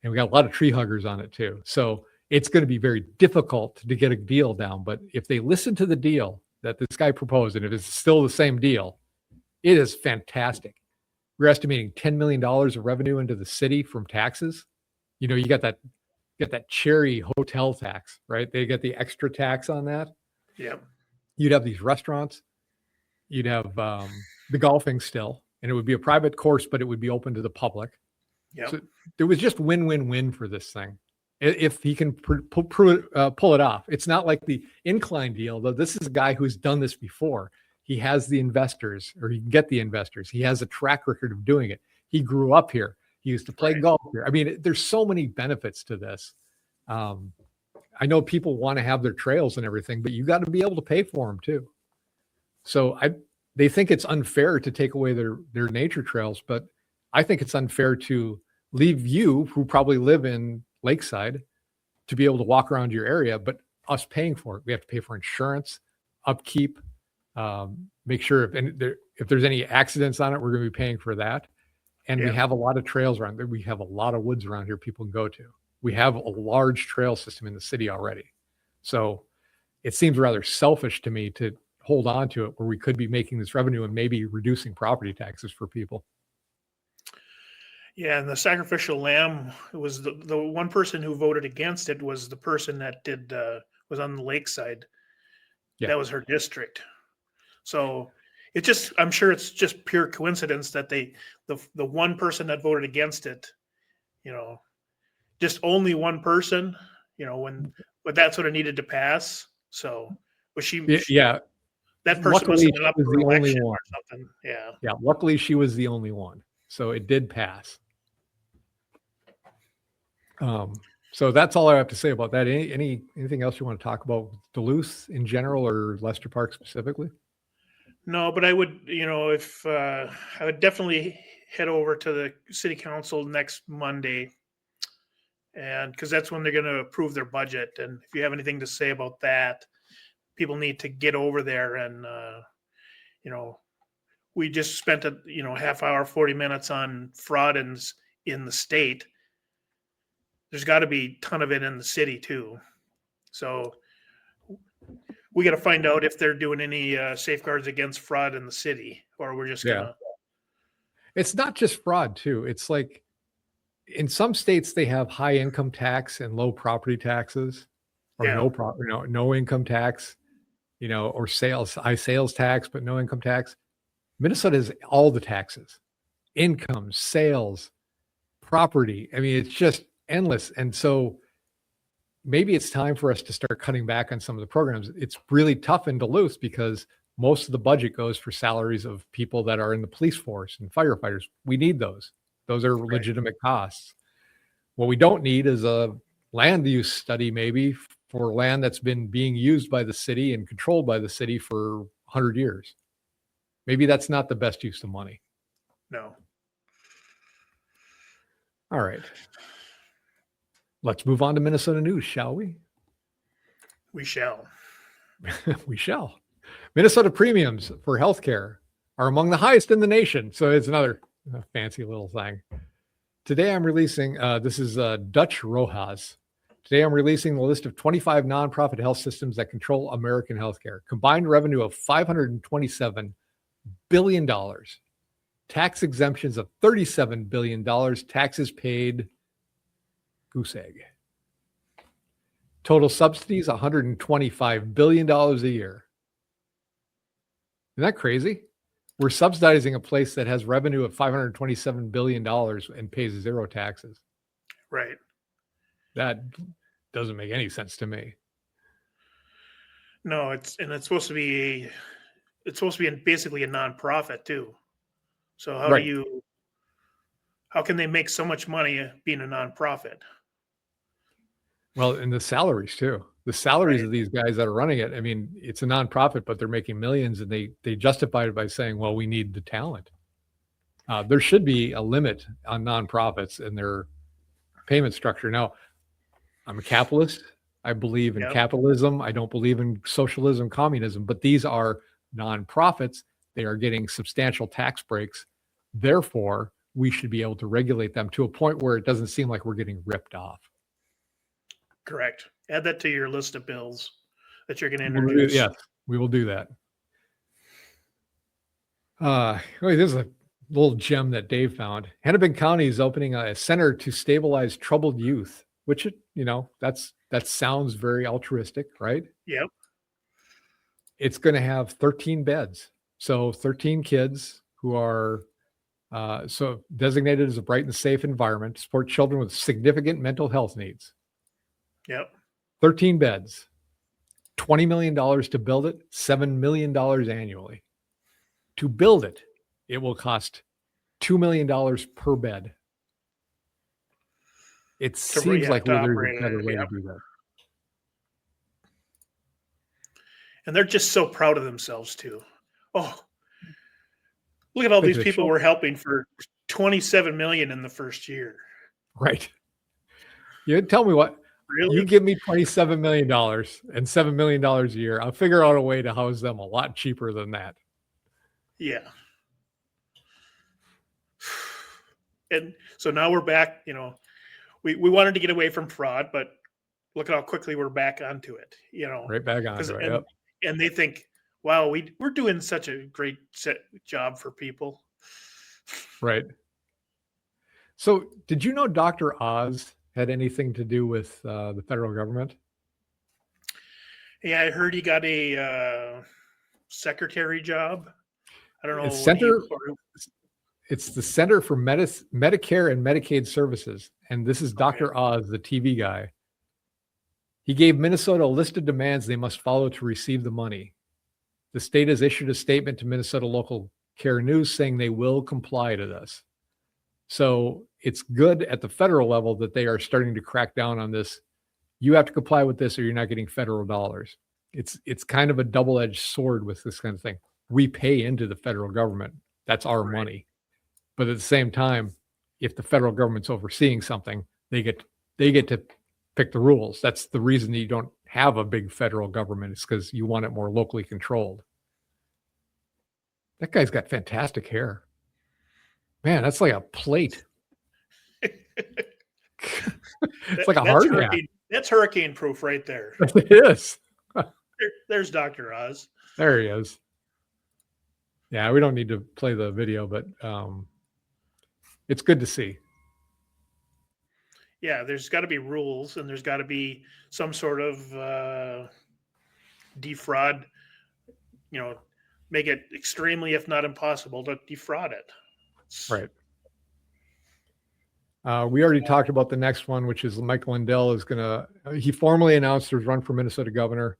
And we got a lot of tree huggers on it too. So it's going to be very difficult to get a deal down. But if they listen to the deal that this guy proposed, and if it's still the same deal, it is fantastic. We're estimating $10 million of revenue into the city from taxes. You got that cherry hotel tax, right? They get the extra tax on that. Yeah. You'd have these restaurants. You'd have the golfing still. and it would be a private course, but it would be open to the public. Yep. So there was just win-win-win for this thing. If he can pull it off. It's not like the incline deal, though. This is a guy who's done this before. He has the investors, or he can get the investors. He has a track record of doing it. He grew up here. He used to play golf here. I mean, there's so many benefits to this. I know people want to have their trails and everything, but you got to be able to pay for them too. So they think it's unfair to take away their nature trails, but I think it's unfair to leave you, who probably live in Lakeside, to be able to walk around your area, but us paying for it. We have to pay for insurance, upkeep, make sure if there's any accidents on it, we're going to be paying for that. And we have a lot of trails around there. We have a lot of woods around here people can go to. We have a large trail system in the city already. So it seems rather selfish to me to hold on to it where we could be making this revenue and maybe reducing property taxes for people. Yeah, and the sacrificial lamb was the one person who voted against it was the person that was on the lakeside. Yeah. That was her district. So I'm sure it's just pure coincidence that the one person that voted against it, just only one person, but that's what it needed to pass. So was she? Yeah. That person luckily, was the only one. Or something. Yeah. Yeah. Luckily, she was the only one. So it did pass. So that's all I have to say about that. Anything else you want to talk about Duluth in general or Lester Park specifically? No, but I would, if I would definitely head over to the city council next Monday, and because that's when they're going to approve their budget. And if you have anything to say about that, people need to get over there. And we just spent a half hour, 40 minutes on fraud in the state. There's got to be a ton of it in the city too. So we got to find out if they're doing any safeguards against fraud in the city, or we're just gonna. It's not just fraud too. It's like in some states they have high income tax and low property taxes, or no income tax, or high sales tax but no income tax. Minnesota has all the taxes, income, sales, property. I mean, it's just endless. And so maybe it's time for us to start cutting back on some of the programs. It's really tough in Duluth because most of the budget goes for salaries of people that are in the police force and firefighters. We need those. Those are legitimate costs. What we don't need is a land use study, maybe for land that's been being used by the city and controlled by the city for 100 years. Maybe that's not the best use of money. No. All right. Let's move on to Minnesota news, shall we? We shall. We shall. Minnesota premiums for healthcare are among the highest in the nation. So it's another fancy little thing. Today I'm releasing, this is Dutch Rojas. Today I'm releasing the list of 25 nonprofit health systems that control American healthcare. Combined revenue of $527 billion. Tax exemptions of $37 billion. Taxes paid, goose egg. Total subsidies, $125 billion a year. Isn't that crazy? We're subsidizing a place that has revenue of $527 billion and pays zero taxes. Right. That doesn't make any sense to me. No, it's supposed to be basically a nonprofit too. So how can they make so much money being a nonprofit? Well, and the salaries too. The salaries of these guys that are running it. I mean, it's a nonprofit, but they're making millions, and they justify it by saying, well, we need the talent. There should be a limit on nonprofits and their payment structure. Now, I'm a capitalist. I believe in capitalism. I don't believe in socialism, communism, but these are nonprofits. They are getting substantial tax breaks. Therefore, we should be able to regulate them to a point where it doesn't seem like we're getting ripped off. Correct. Add that to your list of bills that you're going to introduce. Yes, we will do that. This is a little gem that Dave found. Hennepin County is opening a center to stabilize troubled youth, which, that sounds very altruistic, right? Yep. It's going to have 13 beds. So 13 kids who are So designated as a bright and safe environment to support children with significant mental health needs. Yep. 13 beds, $20 million to build it, $7 million annually. To build it, it will cost $2 million per bed. It seems like to there's a operate better it. way to Yep. do that. And they're just so proud of themselves too. Oh, look at all Think these of the people children. we're helping for 27 million in the first year. Right. You tell me what. Really? You give me $27 million and $7 million a year. I'll figure out a way to house them a lot cheaper than that. Yeah. And so now we're back, we wanted to get away from fraud, but look at how quickly we're back onto it, Right back onto it. Yep. and they think, wow, we're doing such a great job for people. Right. So did you know Dr. Oz had anything to do with the federal government? Yeah, I heard he got a secretary job. I don't know It's what It's the Center for Medicare and Medicaid Services. And this is Dr. Oz, the TV guy. He gave Minnesota a list of demands they must follow to receive the money. The state has issued a statement to Minnesota Local Care News saying they will comply to this. So it's good at the federal level that they are starting to crack down on this. You have to comply with this or you're not getting federal dollars. It's kind of a double-edged sword with this kind of thing. We pay into the federal government. That's our money. But at the same time, if the federal government's overseeing something, they get to pick the rules. That's the reason that you don't have a big federal government. It's because you want it more locally controlled. That guy's got fantastic hair. Man, that's like a plate. It's like a hard hat. That's hurricane proof right there. It is. There's Dr. Oz. There he is. Yeah, we don't need to play the video, but it's good to see. Yeah, there's got to be rules and there's got to be some sort of defraud, make it extremely, if not impossible, to defraud it. Right. We already talked about the next one, which is Mike Lindell is he formally announced his run for Minnesota governor.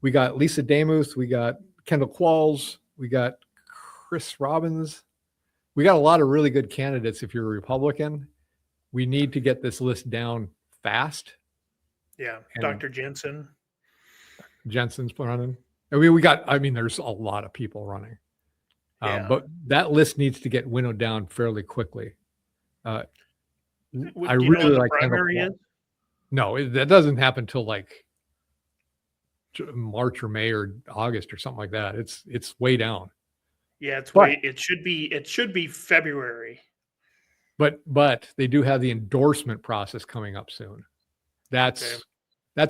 We got Lisa Damuth, we got Kendall Qualls, we got Chris Robbins. We got a lot of really good candidates. If you're a Republican, we need to get this list down fast. Yeah. And Dr. Jensen's running. There's a lot of people running. But that list needs to get winnowed down fairly quickly. I really like primary is? No, that doesn't happen till like March or May or August or something like that. It's way down. Yeah, it should be February. But they do have the endorsement process coming up soon. That's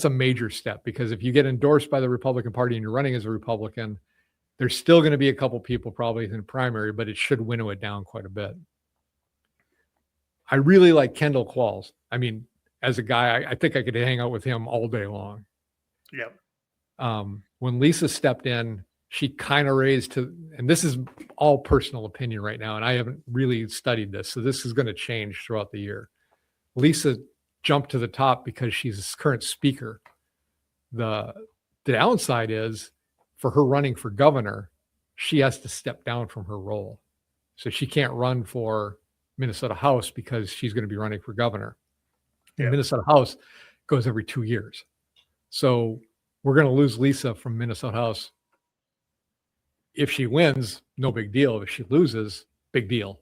a major step, because if you get endorsed by the Republican Party and you're running as a Republican, there's still going to be a couple people probably in the primary, but it should winnow it down quite a bit. I really like Kendall Qualls. I mean, as a guy, I think I could hang out with him all day long. Yep. When Lisa stepped in, she kind of raised to, and this is all personal opinion right now, and I haven't really studied this, so this is going to change throughout the year. Lisa jumped to the top because she's a current speaker. The downside is, for her running for governor, she has to step down from her role. So she can't run for Minnesota House because she's going to be running for governor. And Minnesota House goes every 2 years. So we're going to lose Lisa from Minnesota House. If she wins, no big deal. If she loses, big deal.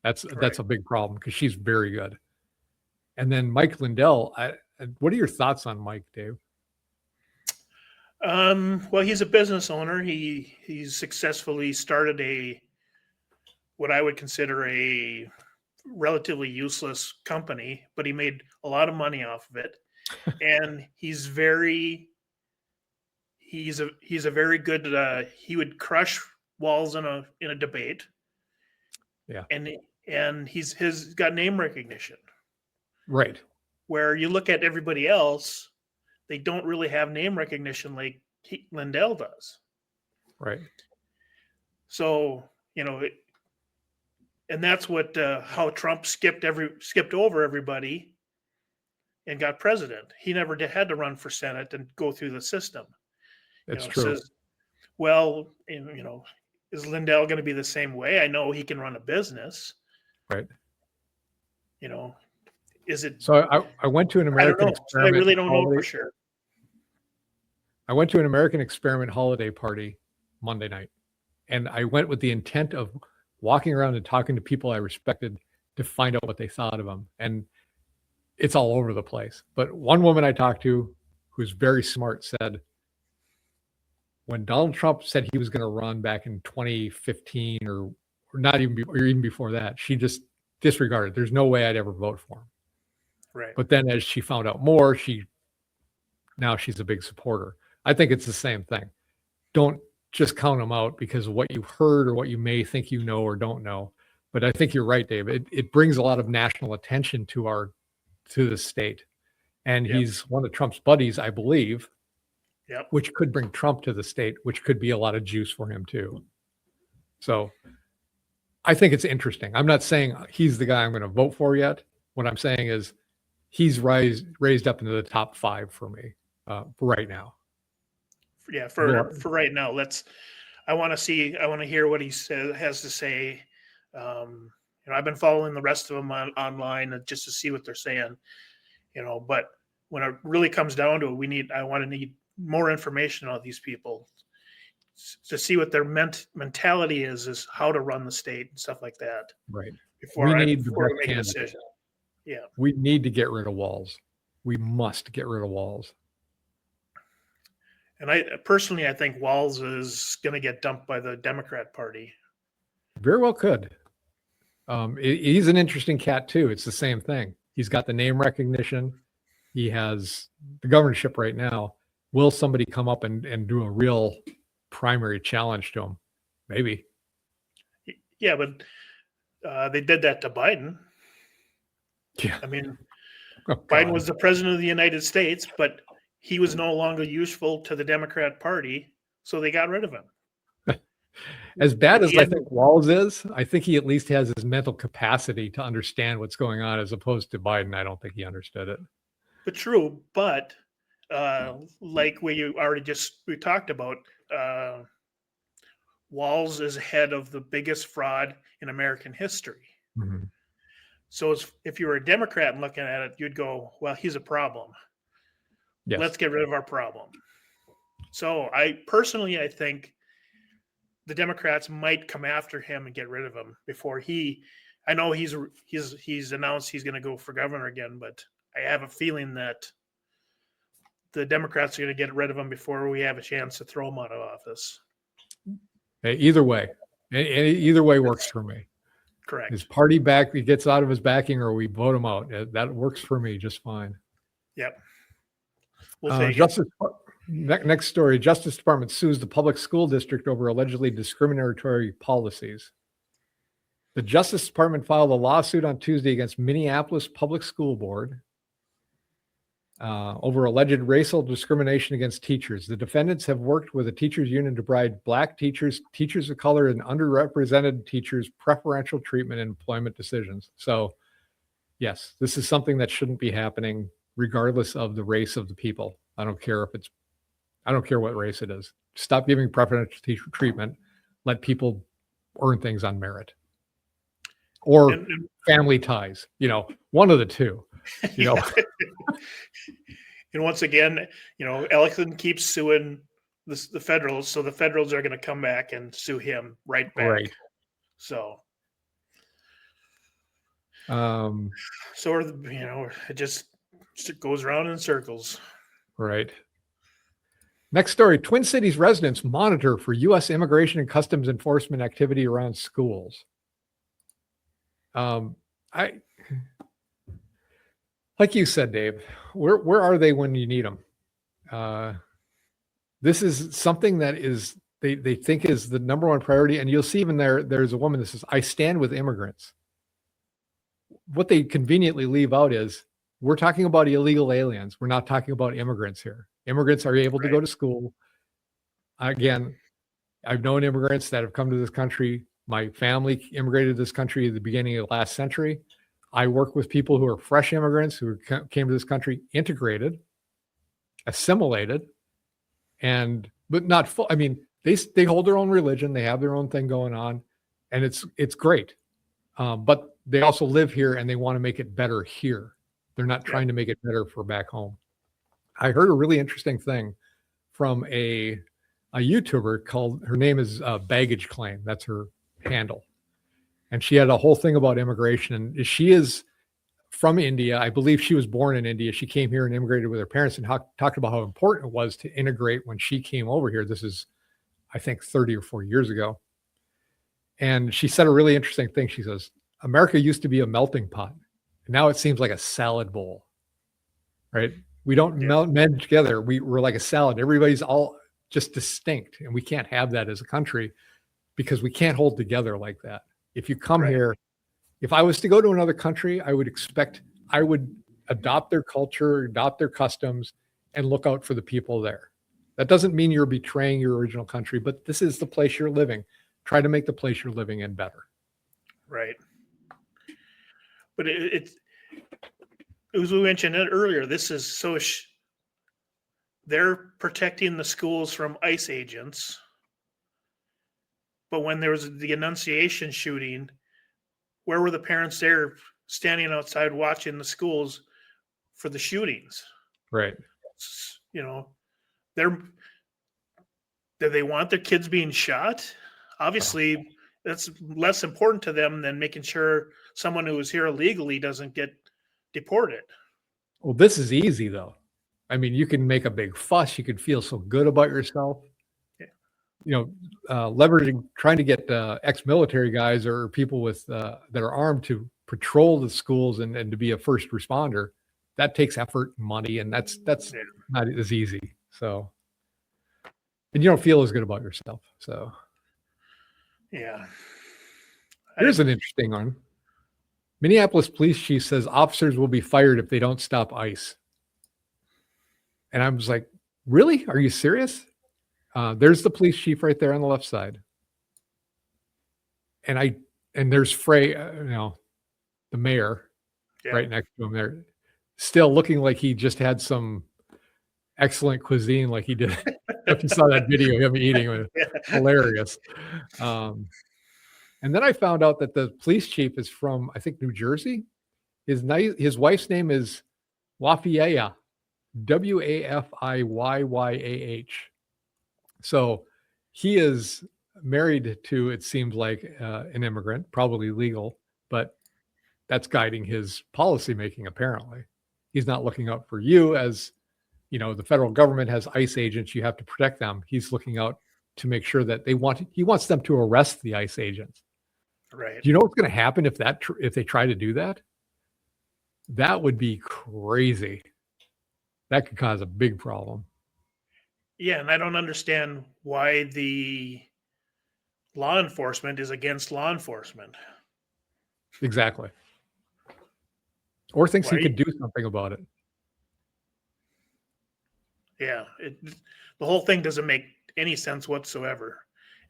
That's a big problem because she's very good. And then Mike Lindell, what are your thoughts on Mike, Dave? Well, he's a business owner. He's successfully started what I would consider a relatively useless company, but he made a lot of money off of it. And he's a very good, he would crush Walz in a debate. Yeah. And he's got name recognition. Right. Where you look at everybody else, they don't really have name recognition like Lindell does. Right. So, And that's what how Trump skipped over everybody and got president. He never had to run for Senate and go through the system. It's true. Says, well, is Lindell going to be the same way? I know he can run a business. Right. Is it? So I went to an American experiment. I really don't know for sure. I went to an American experiment holiday party Monday night, and I went with the intent of walking around and talking to people I respected to find out what they thought of him. And it's all over the place. But one woman I talked to, who's very smart, said, when Donald Trump said he was going to run back in 2015 or not even, or even before that, she just disregarded. There's no way I'd ever vote for him. Right. But then as she found out more, now she's a big supporter. I think it's the same thing. Don't just count them out because of what you've heard or what you may think you know or don't know. But I think you're right, Dave. It brings a lot of national attention to the state. And he's one of Trump's buddies, I believe, which could bring Trump to the state, which could be a lot of juice for him too. So I think it's interesting. I'm not saying he's the guy I'm going to vote for yet. What I'm saying is he's raised up into the top 5 for me for right now. Yeah, for right now. I want to hear what he has to say. I've been following the rest of them online just to see what they're saying. But when it really comes down to it, I want to need more information on these people to see what their mentality is how to run the state and stuff like that. Right. Before I make a decision. Yeah. We need to get rid of Walz. We must get rid of Walz. And I think Walz is going to get dumped by the Democrat Party. Very well could. He's an interesting cat too. It's the same thing. He's got the name recognition. He has the governorship right now. Will somebody come up and do a real primary challenge to him? Maybe. Yeah, but they did that to Biden. Yeah. I mean, Biden was the president of the United States, but he was no longer useful to the Democrat Party, so they got rid of him. As bad as I think Walz is, I think he at least has his mental capacity to understand what's going on, as opposed to Biden. I don't think he understood it. But true, but like we talked about, Walz is head of the biggest fraud in American history. Mm-hmm. So if you were a Democrat and looking at it, you'd go, well, he's a problem. Yes. Let's get rid of our problem. So I think the Democrats might come after him and get rid of him before I know he's announced he's going to go for governor again, but I have a feeling that the Democrats are going to get rid of him before we have a chance to throw him out of office. Either way works for me. Correct. His party he gets out of his backing, or we vote him out. That works for me just fine. Yep. Next story. Justice Department sues the public school district over allegedly discriminatory policies. The Justice Department filed a lawsuit on Tuesday against Minneapolis Public School Board over alleged racial discrimination against teachers. The defendants have worked with a teachers union to provide Black teachers, teachers of color, and underrepresented teachers preferential treatment in employment decisions. So, yes, this is something that shouldn't be happening regardless of the race of the people. I don't care what race it is. Stop giving preferential teacher treatment. Let people earn things on merit or family ties, one of the two, And once again, Ellison keeps suing the federals. So the federals are going to come back and sue him right back. Right. So, it just goes around in circles. Right. Next story. Twin Cities residents monitor for U.S. Immigration and Customs Enforcement activity around schools. Like you said, Dave, where are they when you need them? This is something that they think is the number one priority. And you'll see even there's a woman that says, I stand with immigrants. What they conveniently leave out is, we're talking about illegal aliens. We're not talking about immigrants here. Immigrants are able to go to school. Again, I've known immigrants that have come to this country My family immigrated to this country at the beginning of the last century. I work with people who are fresh immigrants who came to this country, integrated, assimilated, but not full. I mean, they hold their own religion, they have their own thing going on, and it's great. But they also live here and they want to make it better here. They're not trying to make it better for back home. I heard a really interesting thing from a YouTuber called, her name is Baggage Claim. That's her handle. And she had a whole thing about immigration. And she is from India. I believe she was born in India. She came here and immigrated with her parents and talked about how important it was to integrate when she came over here. This is, I think, 30 or 40 years ago. And she said a really interesting thing. She says, America used to be a melting pot. And now it seems like a salad bowl, right? We don't meld together. We're like a salad. Everybody's all just distinct. And we can't have that as a country because we can't hold together like that. If you come here, if I was to go to another country, I would adopt their culture, adopt their customs, and look out for the people there. That doesn't mean you're betraying your original country, but this is the place you're living. Try to make the place you're living in better. Right. But it as we mentioned it earlier, this is so they're protecting the schools from ICE agents. But when there was the Annunciation shooting, where were the parents there standing outside watching the schools for the shootings? Right. You know, do they want their kids being shot? Obviously, that's less important to them than making sure someone who is here illegally doesn't get deported. Well, this is easy, though. I mean, you can make a big fuss. You can feel so good about yourself. Leveraging, trying to get ex-military guys or people with that are armed to patrol the schools and to be a first responder. That takes effort and money, and that's not as easy. So, and you don't feel as good about yourself. So, yeah. Here's an interesting one. Minneapolis police chief says officers will be fired if they don't stop ICE. And I was like, really? Are you serious? There's the police chief right there on the left side. And there's Frey, the mayor right next to him there, still looking like he just had some excellent cuisine like he did. If you saw that video of him eating, it was hilarious. And then I found out that the police chief is from, I think, New Jersey. His wife's name is Wafiyah, Wafiyah. So he is married to, it seems like, an immigrant, probably legal, but that's guiding his policy making, apparently. He's not looking out for you as, the federal government has ICE agents. You have to protect them. He's looking out to make sure that he wants them to arrest the ICE agents. Right. Do you know what's going to happen if they try to do that? That would be crazy. That could cause a big problem. Yeah, and I don't understand why the law enforcement is against law enforcement. Exactly. Or thinks he could do something about it. Yeah, the whole thing doesn't make any sense whatsoever.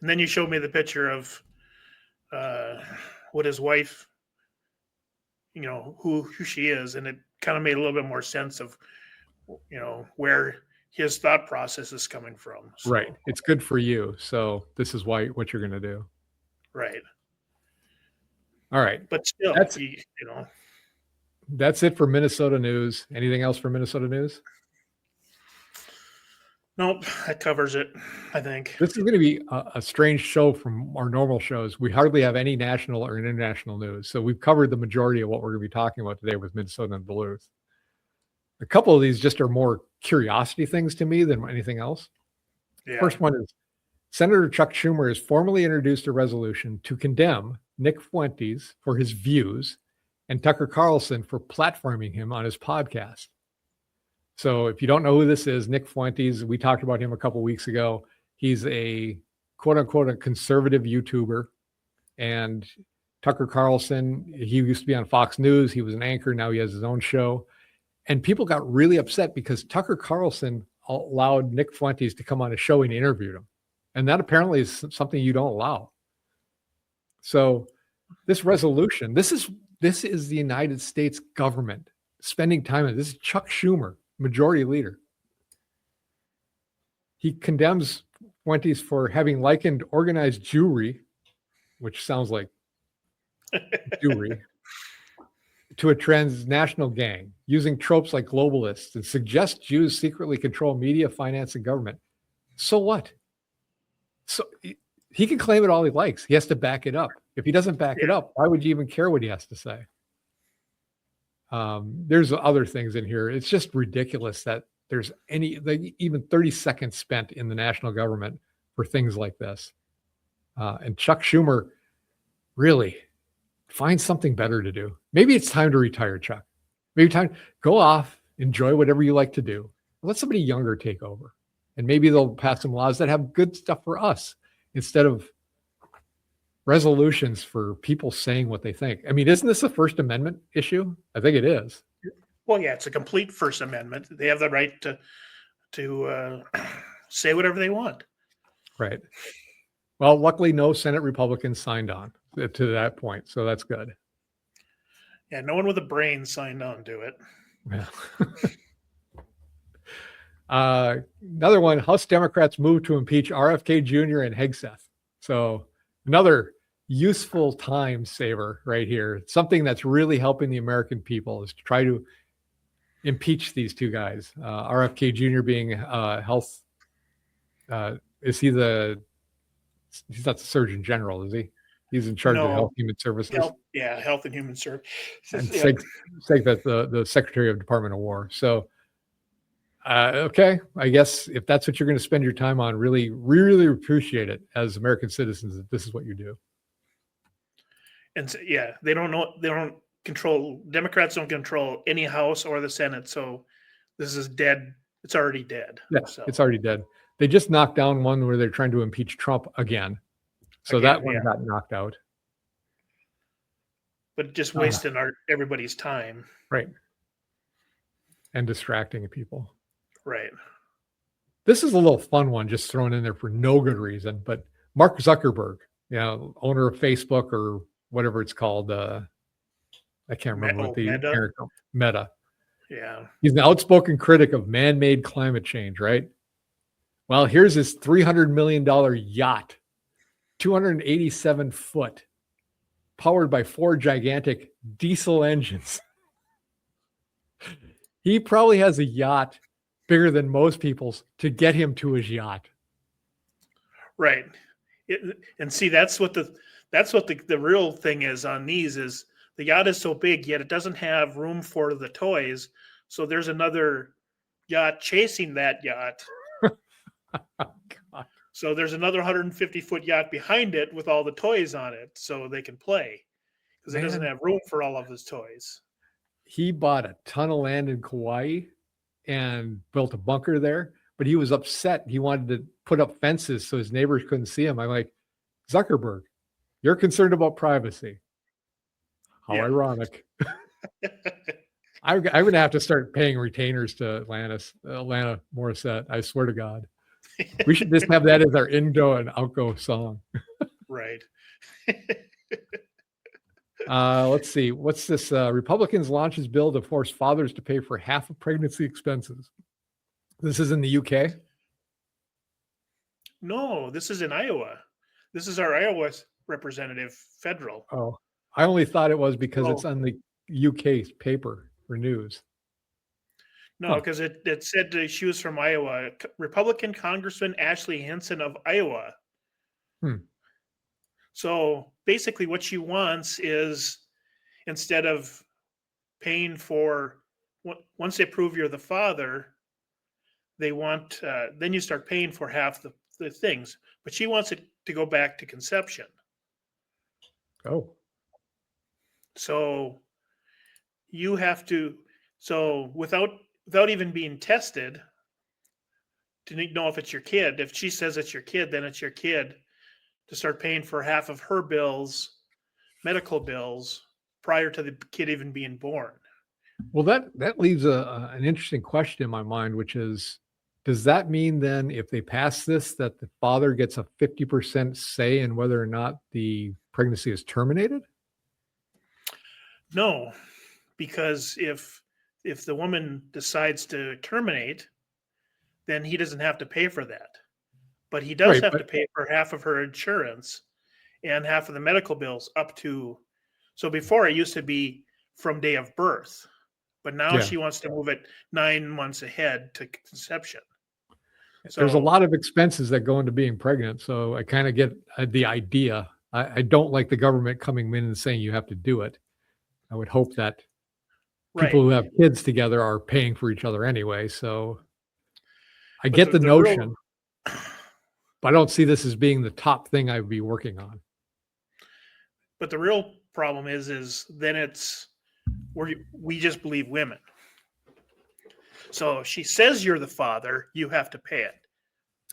And then you showed me the picture of what his wife, who she is, and it kind of made a little bit more sense of, where his thought process is coming from. So, right. It's good for you. So this is what you're going to do. Right. All right. But still, that's it for Minnesota news. Anything else for Minnesota news? Nope, that covers it, I think. This is going to be a strange show from our normal shows. We hardly have any national or international news. So we've covered the majority of what we're going to be talking about today with Minnesota and Duluth. A couple of these just are more curiosity things to me than anything else. Yeah. First one is Senator Chuck Schumer has formally introduced a resolution to condemn Nick Fuentes for his views and Tucker Carlson for platforming him on his podcast. So if you don't know who this is, Nick Fuentes, we talked about him a couple of weeks ago. He's a quote unquote a conservative YouTuber. And Tucker Carlson, he used to be on Fox News. He was an anchor. Now he has his own show. And people got really upset because Tucker Carlson allowed Nick Fuentes to come on a show and interviewed him. And that apparently is something you don't allow. So this resolution, this is the United States government spending time on this. Is Chuck Schumer, majority leader. He condemns Fuentes for having likened organized Jewry, which sounds like Jewry, to a transnational gang, using tropes like globalists, and suggests Jews secretly control media, finance, and government. So what? So he can claim it all he likes. He has to back it up. If he doesn't back it up, why would you even care what he has to say? There's other things in here. It's just ridiculous that there's even 30 seconds spent in the national government for things like this. And Chuck Schumer, really, find something better to do. Maybe it's time to retire, Chuck. Maybe go off, enjoy whatever you like to do. Let somebody younger take over. And maybe they'll pass some laws that have good stuff for us instead of resolutions for people saying what they think. I mean, isn't this a First Amendment issue? I think it is. Well, yeah, it's a complete First Amendment. They have the right to say whatever they want. Right. Well, luckily, no Senate Republicans signed on to that point, so that's good. Yeah, no one with a brain signed on to it. Yeah. Another one, House Democrats move to impeach RFK Jr. and Hegseth. So another useful time saver right here. Something that's really helping the American people is to try to impeach these two guys. RFK Jr. being health. He's not the Surgeon General, is he? He's in charge of Health Human Services. Health and Human Services. And that's the Secretary of Department of War. So, okay, I guess if that's what you're going to spend your time on, really, really appreciate it as American citizens that this is what you do. And so, they don't control, Democrats don't control any House or the Senate. So this is dead. It's already dead. Yeah, so. It's already dead. They just knocked down one where they're trying to impeach Trump again. So that one got knocked out. But just wasting everybody's time. Right. And distracting people. Right. This is a little fun one just thrown in there for no good reason. But Mark Zuckerberg, owner of Facebook or whatever it's called. I can't remember what the parent company. Meta. Yeah. He's an outspoken critic of man-made climate change, right? Well, here's his $300 million yacht, 287 foot, powered by 4 gigantic diesel engines. He probably has a yacht bigger than most people's to get him to his yacht. Right. And see, that's what the real thing is on these is the yacht is so big, yet it doesn't have room for the toys. So there's another yacht chasing that yacht. God. So there's another 150-foot yacht behind it with all the toys on it so they can play because it doesn't have room for all of his toys. He bought a ton of land in Kauai and built a bunker there, but he was upset. He wanted to put up fences so his neighbors couldn't see him. I'm like, Zuckerberg, you're concerned about privacy. How ironic. I'm going to have to start paying retainers to Atlanta Morissette. I swear to God. We should just have that as our in-go and out-go song. Right. Let's see. What's this? Republicans launches bill to force fathers to pay for half of pregnancy expenses. This is in the UK? No, this is in Iowa. This is our Iowa representative, federal. Oh, I only thought it was because it's on the UK paper for news. No, because it said she was from Iowa. Republican Congressman Ashley Hinson of Iowa. So basically what she wants is instead of paying for, once they prove you're the father, they want, then you start paying for half the things. But she wants it to go back to conception. Oh. So you have to, without even being tested to know if it's your kid, if she says it's your kid, then it's your kid, to start paying for half of her bills, medical bills, prior to the kid even being born. Well, that leaves an interesting question in my mind, which is, does that mean then if they pass this, that the father gets a 50% say in whether or not the pregnancy is terminated? No, because if the woman decides to terminate, then he doesn't have to pay for that. But he does Right, have but to pay for half of her insurance and half of the medical bills up to. So before it used to be from day of birth, but now yeah, she wants to move it 9 months ahead to conception. there's a So lot of expenses that go into being pregnant. So I kind of get the idea. I don't like the government coming in and saying you have to do it. I would hope that people right, who have kids together are paying for each other anyway. So I but get the the real notion, but I don't see this as being the top thing I would be working on. but the real problem is then it's we just believe women. So if she says you're the father, you have to pay it.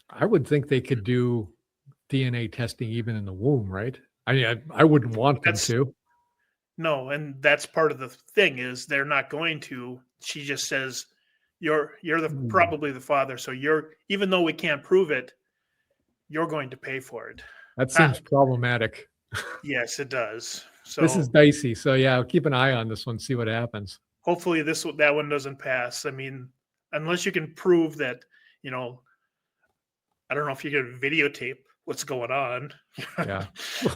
I would think they could do DNA testing even in the womb, right? I mean, I wouldn't want them That's to. no, and that's part of the thing is they're not going to. She just says you're the Hmm. probably the father, so you're even though we can't prove it, you're going to pay for it. That Ah, seems problematic. yes, it does. This is So dicey. So yeah, I'll keep an eye on this one, see what happens. hopefully that one doesn't pass. I mean, unless you can prove that, you know, I don't know if you can videotape what's going on, Yeah.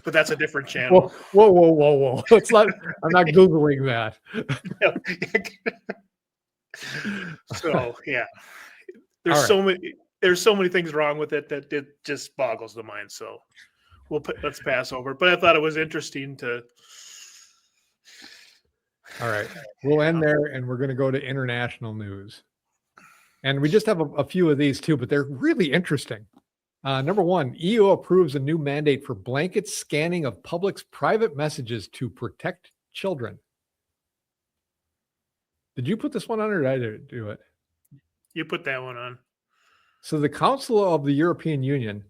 but that's a different Whoa, channel. whoa, whoa, whoa, whoa. It's not, I'm not Googling that. So yeah, All there's right. so many things wrong with it that it just boggles the mind. So let's pass over. But I thought it was interesting to. All right. We'll end there and we're going to go to international news. And we just have a few of these too, but they're really interesting. Number one, EU approves a new mandate for blanket scanning of public's private messages to protect children. Did you put this one on or did I do it? You put that one on. So the Council of the European Union,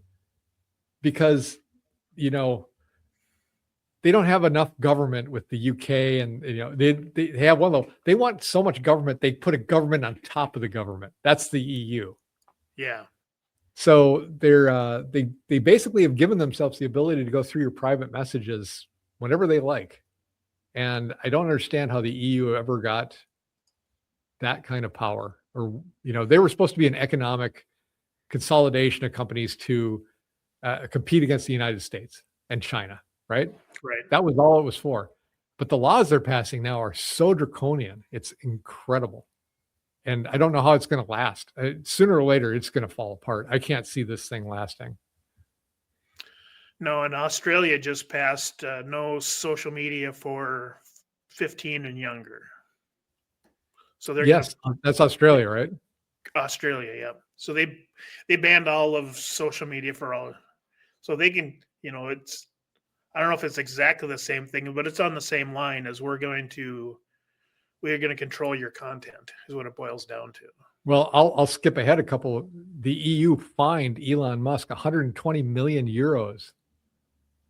because, you know, they don't have enough government with the UK and, you know, they have one of those, they want so much government, they put a government on top of the government. That's the EU. Yeah. So they basically have given themselves the ability to go through your private messages whenever they like. And I don't understand how the EU ever got that kind of power. Or, you know, they were supposed to be an economic consolidation of companies to compete against the United States and China, right? Right. That was all it was for. But the laws they're passing now are so draconian. It's incredible. And I don't know how it's going to last. Sooner or later, it's going to fall apart. I can't see this thing lasting. No, and Australia just passed no social media for 15 and younger. So they're Yes, that's Australia, right? Australia, yeah. So they banned all of social media for all. So they can, you know, it's I don't know if it's exactly the same thing, but it's on the same line as we're going to control your content is what it boils down to. Well, I'll skip ahead a couple. The EU fined Elon Musk 120 million euros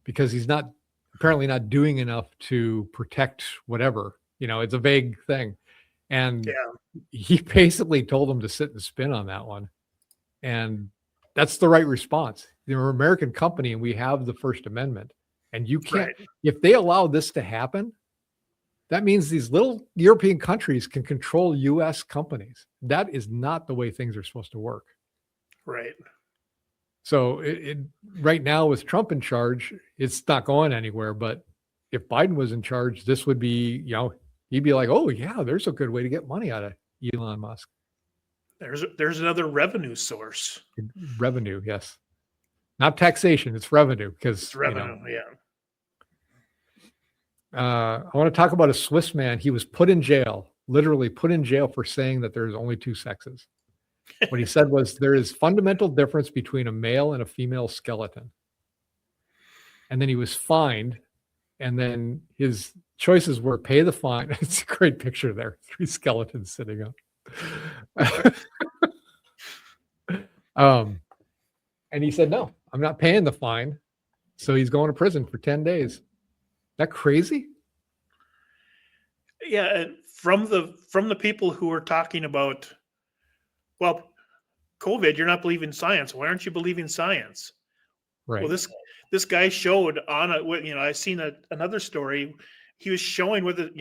because he's apparently not doing enough to protect whatever. You know, it's a vague thing. And Yeah. he basically told him to sit and spin on that one. And that's the right response. They're an American company and we have the First Amendment. And you can't, Right. if they allow this to happen, that means these little European countries can control US companies. That is not the way things are supposed to work. Right. So right now with Trump in charge, it's not going anywhere. But if Biden was in charge, this would be, you know, he'd be like, oh yeah, there's a good way to get money out of Elon Musk. There's another revenue source. Revenue, yes. Not taxation, it's revenue because It's revenue, you know, yeah. I want to talk about a Swiss man. He was put in jail, literally put in jail for saying that there's only two sexes. What he said was there is fundamental difference between a male and a female skeleton. And then he was fined. And then his choices were pay the fine. It's a great picture there. 3 skeletons sitting up. And he said, no, I'm not paying the fine. So he's going to prison for 10 days. Is that crazy? Yeah, from the people who are talking about, well, COVID, you're not believing science. Why aren't you believing science? Right. Well, this guy showed on I seen another story. He was showing with it,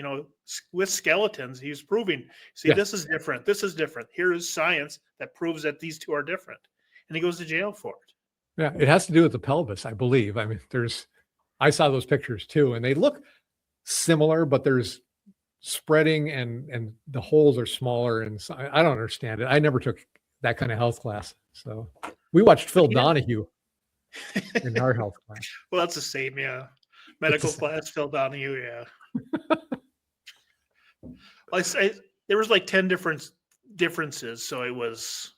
with skeletons. He was proving, see, Yes. this is different. This is different. Here is science that proves that these two are different, and he goes to jail for it. Yeah, it has to do with the pelvis, I believe. I mean, I saw those pictures too, and they look similar, but there's spreading and the holes are smaller, and so I don't understand it. I never took that kind of health class, so we watched Phil Donahue in our health class. Well, that's the same, yeah. Medical class, Phil Donahue, yeah. There was like 10 differences, so it was.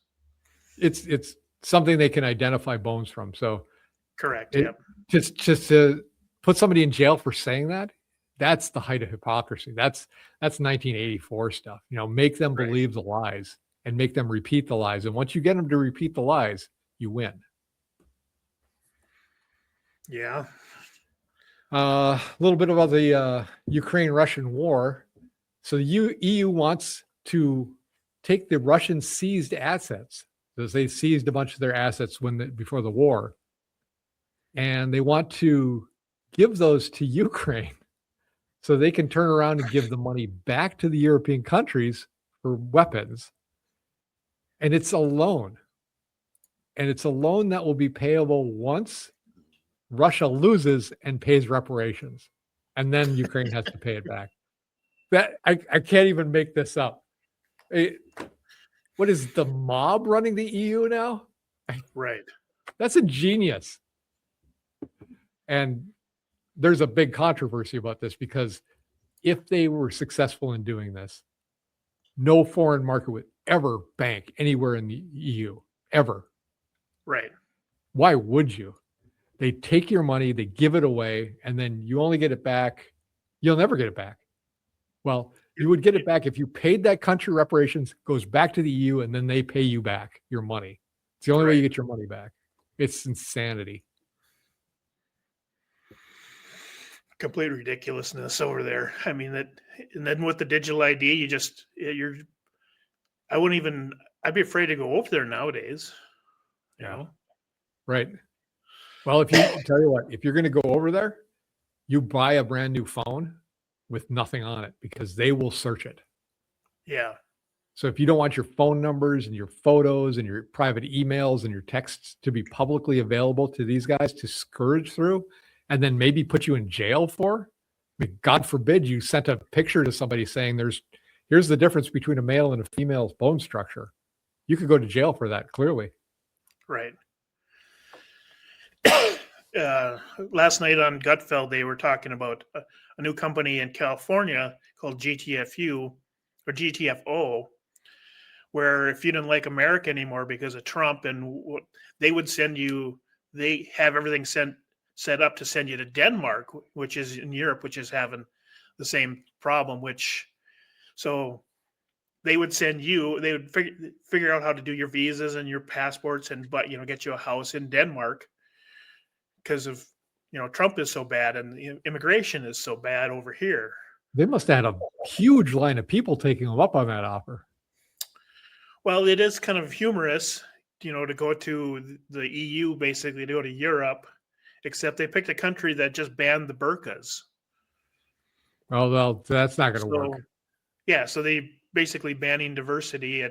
It's something they can identify bones from. So correct. Yeah. Just to put somebody in jail for saying that, that's the height of hypocrisy. That's 1984 stuff. Make them believe the lies and make them repeat the lies. And once you get them to repeat the lies, you win. Yeah. A little bit about the Ukraine-Russian war. So the EU wants to take the Russian seized assets, because they seized a bunch of their assets before the war, and they want to give those to Ukraine so they can turn around and give the money back to the European countries for weapons. And it's a loan. And it's a loan that will be payable once Russia loses and pays reparations. And then Ukraine has to pay it back. That I can't even make this up. What is the mob running the EU now? Right. That's a genius. And there's a big controversy about this, because if they were successful in doing this, no foreign market would ever bank anywhere in the EU, ever. Right. Why would you? They take your money, they give it away, and then you only get it back. You'll never get it back. Well, you would get it back if you paid that country reparations, goes back to the EU, and then they pay you back your money. It's the only way you get your money back. It's insanity. Complete ridiculousness over there. I mean, and then with the digital ID, I'd be afraid to go over there nowadays. Right. Well, tell you what, if you're going to go over there, you buy a brand new phone with nothing on it, because they will search it. Yeah. So if you don't want your phone numbers and your photos and your private emails and your texts to be publicly available to these guys to scourge through and then maybe put you in jail for, I mean, God forbid you sent a picture to somebody saying here's the difference between a male and a female's bone structure. You could go to jail for that, clearly. Right. Last night on Gutfeld, they were talking about a new company in California called GTFO, where if you didn't like America anymore because of Trump, and they would they have everything set up to send you to Denmark, which is in Europe, which is having the same problem, so they would they would figure out how to do your visas and your passports but get you a house in Denmark, because of Trump is so bad and immigration is so bad over here. They must have had a huge line of people taking them up on that offer. Well, it is kind of humorous, to go to the EU, basically to go to Europe, except they picked a country that just banned the burqas. Well, that's not going to work. Yeah, so they basically banning diversity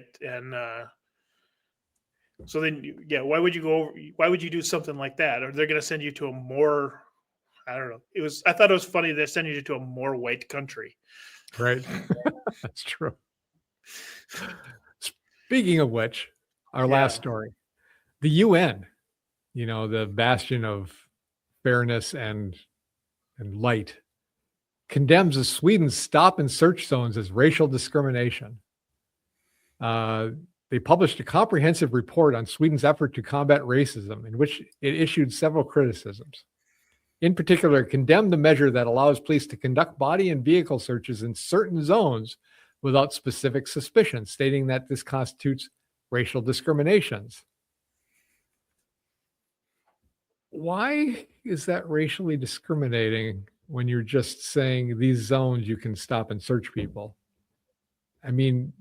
so then, why would you do something like that? Or they're going to send you to a more, I don't know. I thought it was funny they're sending you to a more white country. Right. That's true. Speaking of which, our last story, the UN, the bastion of fairness and light, condemns Sweden's stop and search zones as racial discrimination. They published a comprehensive report on Sweden's effort to combat racism, in which it issued several criticisms. In particular, it condemned the measure that allows police to conduct body and vehicle searches in certain zones without specific suspicion, stating that this constitutes racial discriminations. Why is that racially discriminating when you're just saying these zones you can stop and search people? I mean,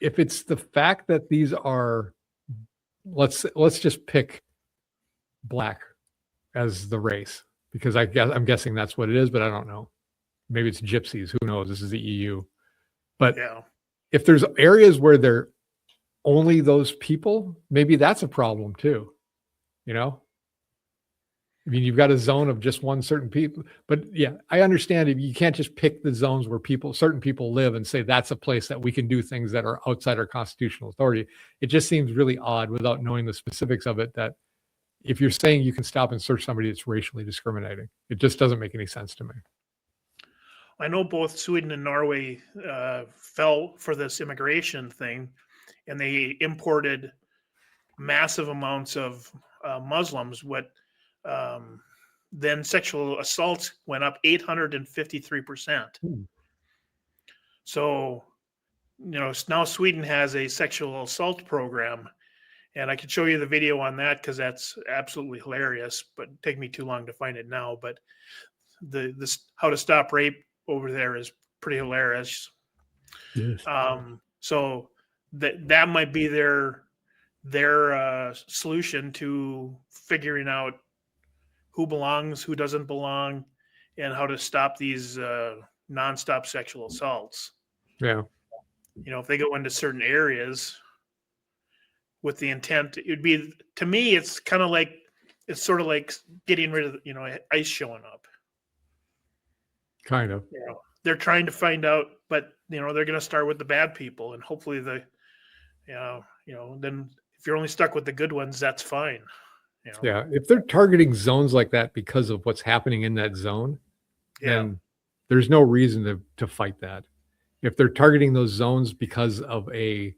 if it's the fact that these are, let's just pick Black as the race, because I'm guessing that's what it is, but I don't know. Maybe it's gypsies. Who knows? This is the EU. But Yeah. if there's areas where they're only those people, maybe that's a problem too. You know, I mean, you've got a zone of just one certain people, but yeah, I understand if you can't just pick the zones where certain people live and say that's a place that we can do things that are outside our constitutional authority. It just seems really odd without knowing the specifics of it, that if you're saying you can stop and search somebody that's racially discriminating, it just doesn't make any sense to me. I know both Sweden and Norway fell for this immigration thing, and they imported massive amounts of Muslims. Then sexual assaults went up 853%. So, now Sweden has a sexual assault program, and I could show you the video on that because that's absolutely hilarious, but it'd take me too long to find it now. But this how to stop rape over there is pretty hilarious. Yes. So that might be their solution to figuring out who belongs, who doesn't belong, and how to stop these nonstop sexual assaults. Yeah. If they go into certain areas with the intent, it would be, to me, it's sort of like getting rid of, ICE showing up. Kind of. They're trying to find out, but they're going to start with the bad people, and hopefully then if you're only stuck with the good ones, that's fine. Yeah, if they're targeting zones like that because of what's happening in that zone, then there's no reason to fight that. If they're targeting those zones because of a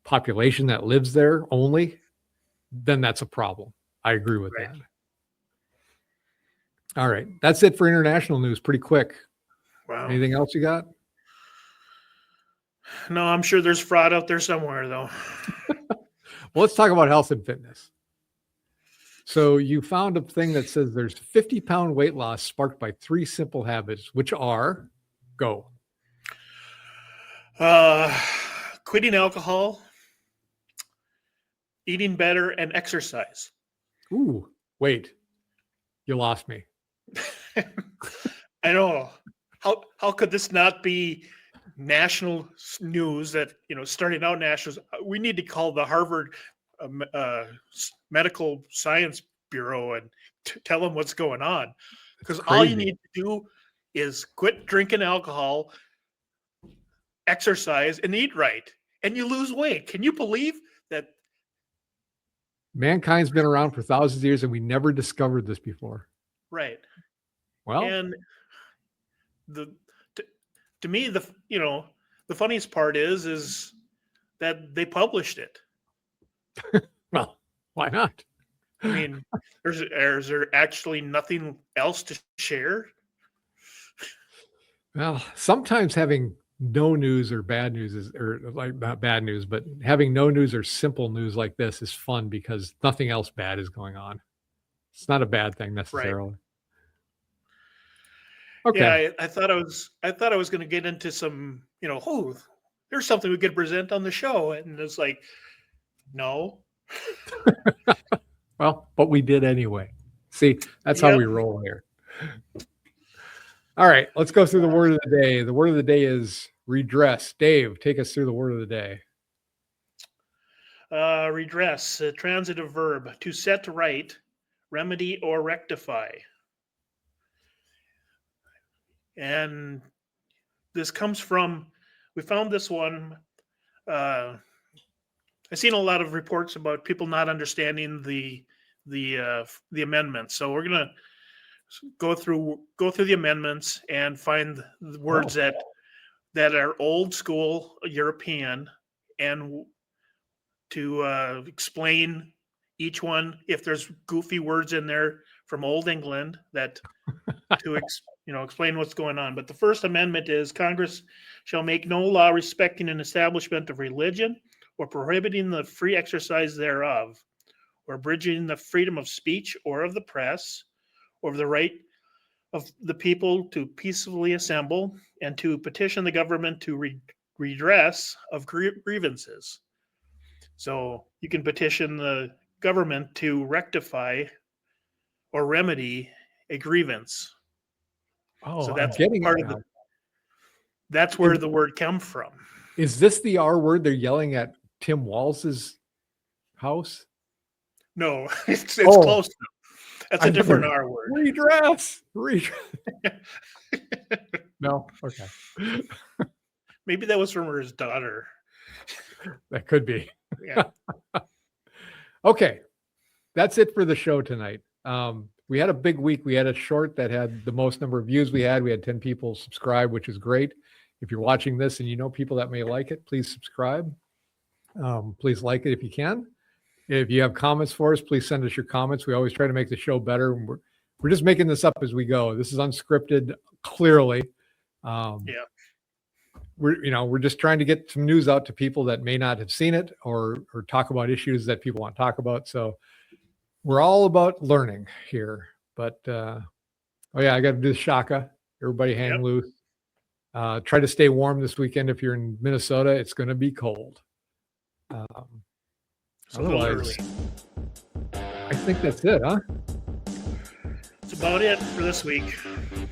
population that lives there only, then that's a problem. I agree with that. All right, that's it for international news. Pretty quick. Wow. Anything else you got? No, I'm sure there's fraud out there somewhere, though. Well, let's talk about health and fitness. So you found a thing that says there's 50-pound weight loss sparked by 3 simple habits, which are, go. Quitting alcohol, eating better, and exercise. Ooh, wait. You lost me. I know. How could this not be national news that, starting out national? We need to call the Harvard Medical Science Bureau and tell them what's going on, because all you need to do is quit drinking alcohol, exercise, and eat right, and you lose weight. Can you believe that? Mankind's been around for thousands of years and we never discovered this before. Right. Well, and to me, the funniest part is that they published it. Well, why not? I mean, is there actually nothing else to share? Well, sometimes having no news or bad news is, or like not bad news, but having no news or simple news like this is fun because nothing else bad is going on. It's not a bad thing necessarily. Right. Okay. Yeah, I thought I was going to get into some, there's something we could present on the show, and it's like, no. Well, but we did anyway. See, that's how we roll here. All right, let's go through the word of the day. The word of the day is redress. Dave, take us through the word of the day. Redress, a transitive verb, to set right, remedy, or rectify. And this comes from, we found this one. I've seen a lot of reports about people not understanding the amendments. So we're gonna go through the amendments and find the words that are old school European, and to explain each one. If there's goofy words in there from Old England, that to explain what's going on. But the First Amendment is, Congress shall make no law respecting an establishment of religion, or prohibiting the free exercise thereof, or abridging the freedom of speech or of the press, or the right of the people to peacefully assemble and to petition the government to redress of grievances. So you can petition the government to rectify or remedy a grievance. Oh, So I'm that's getting part it of now. that's where the word comes from. Is this the R word they're yelling at Tim Walz's house? No, it's Oh. close. That's a different R word. Redress. No, okay. Maybe that was from his daughter. That could be. Yeah. Okay, that's it for the show tonight. We had a big week. We had a short that had the most number of views we had. We had 10 people subscribe, which is great. If you're watching this and you know people that may like it, please subscribe. Please like it if you can. If you have comments for us, please send us your comments. We always try to make the show better. We're just making this up as we go. This is unscripted, clearly. Yeah. We're just trying to get some news out to people that may not have seen it or talk about issues that people want to talk about. So we're all about learning here. But oh yeah, I got to do the shaka. Everybody hang loose. Try to stay warm this weekend. If you're in Minnesota, it's going to be cold. Otherwise, I think that's it, huh? That's about it for this week.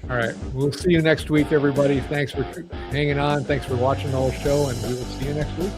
All right. We'll see you next week, everybody. Thanks for hanging on. Thanks for watching the whole show, and we will see you next week.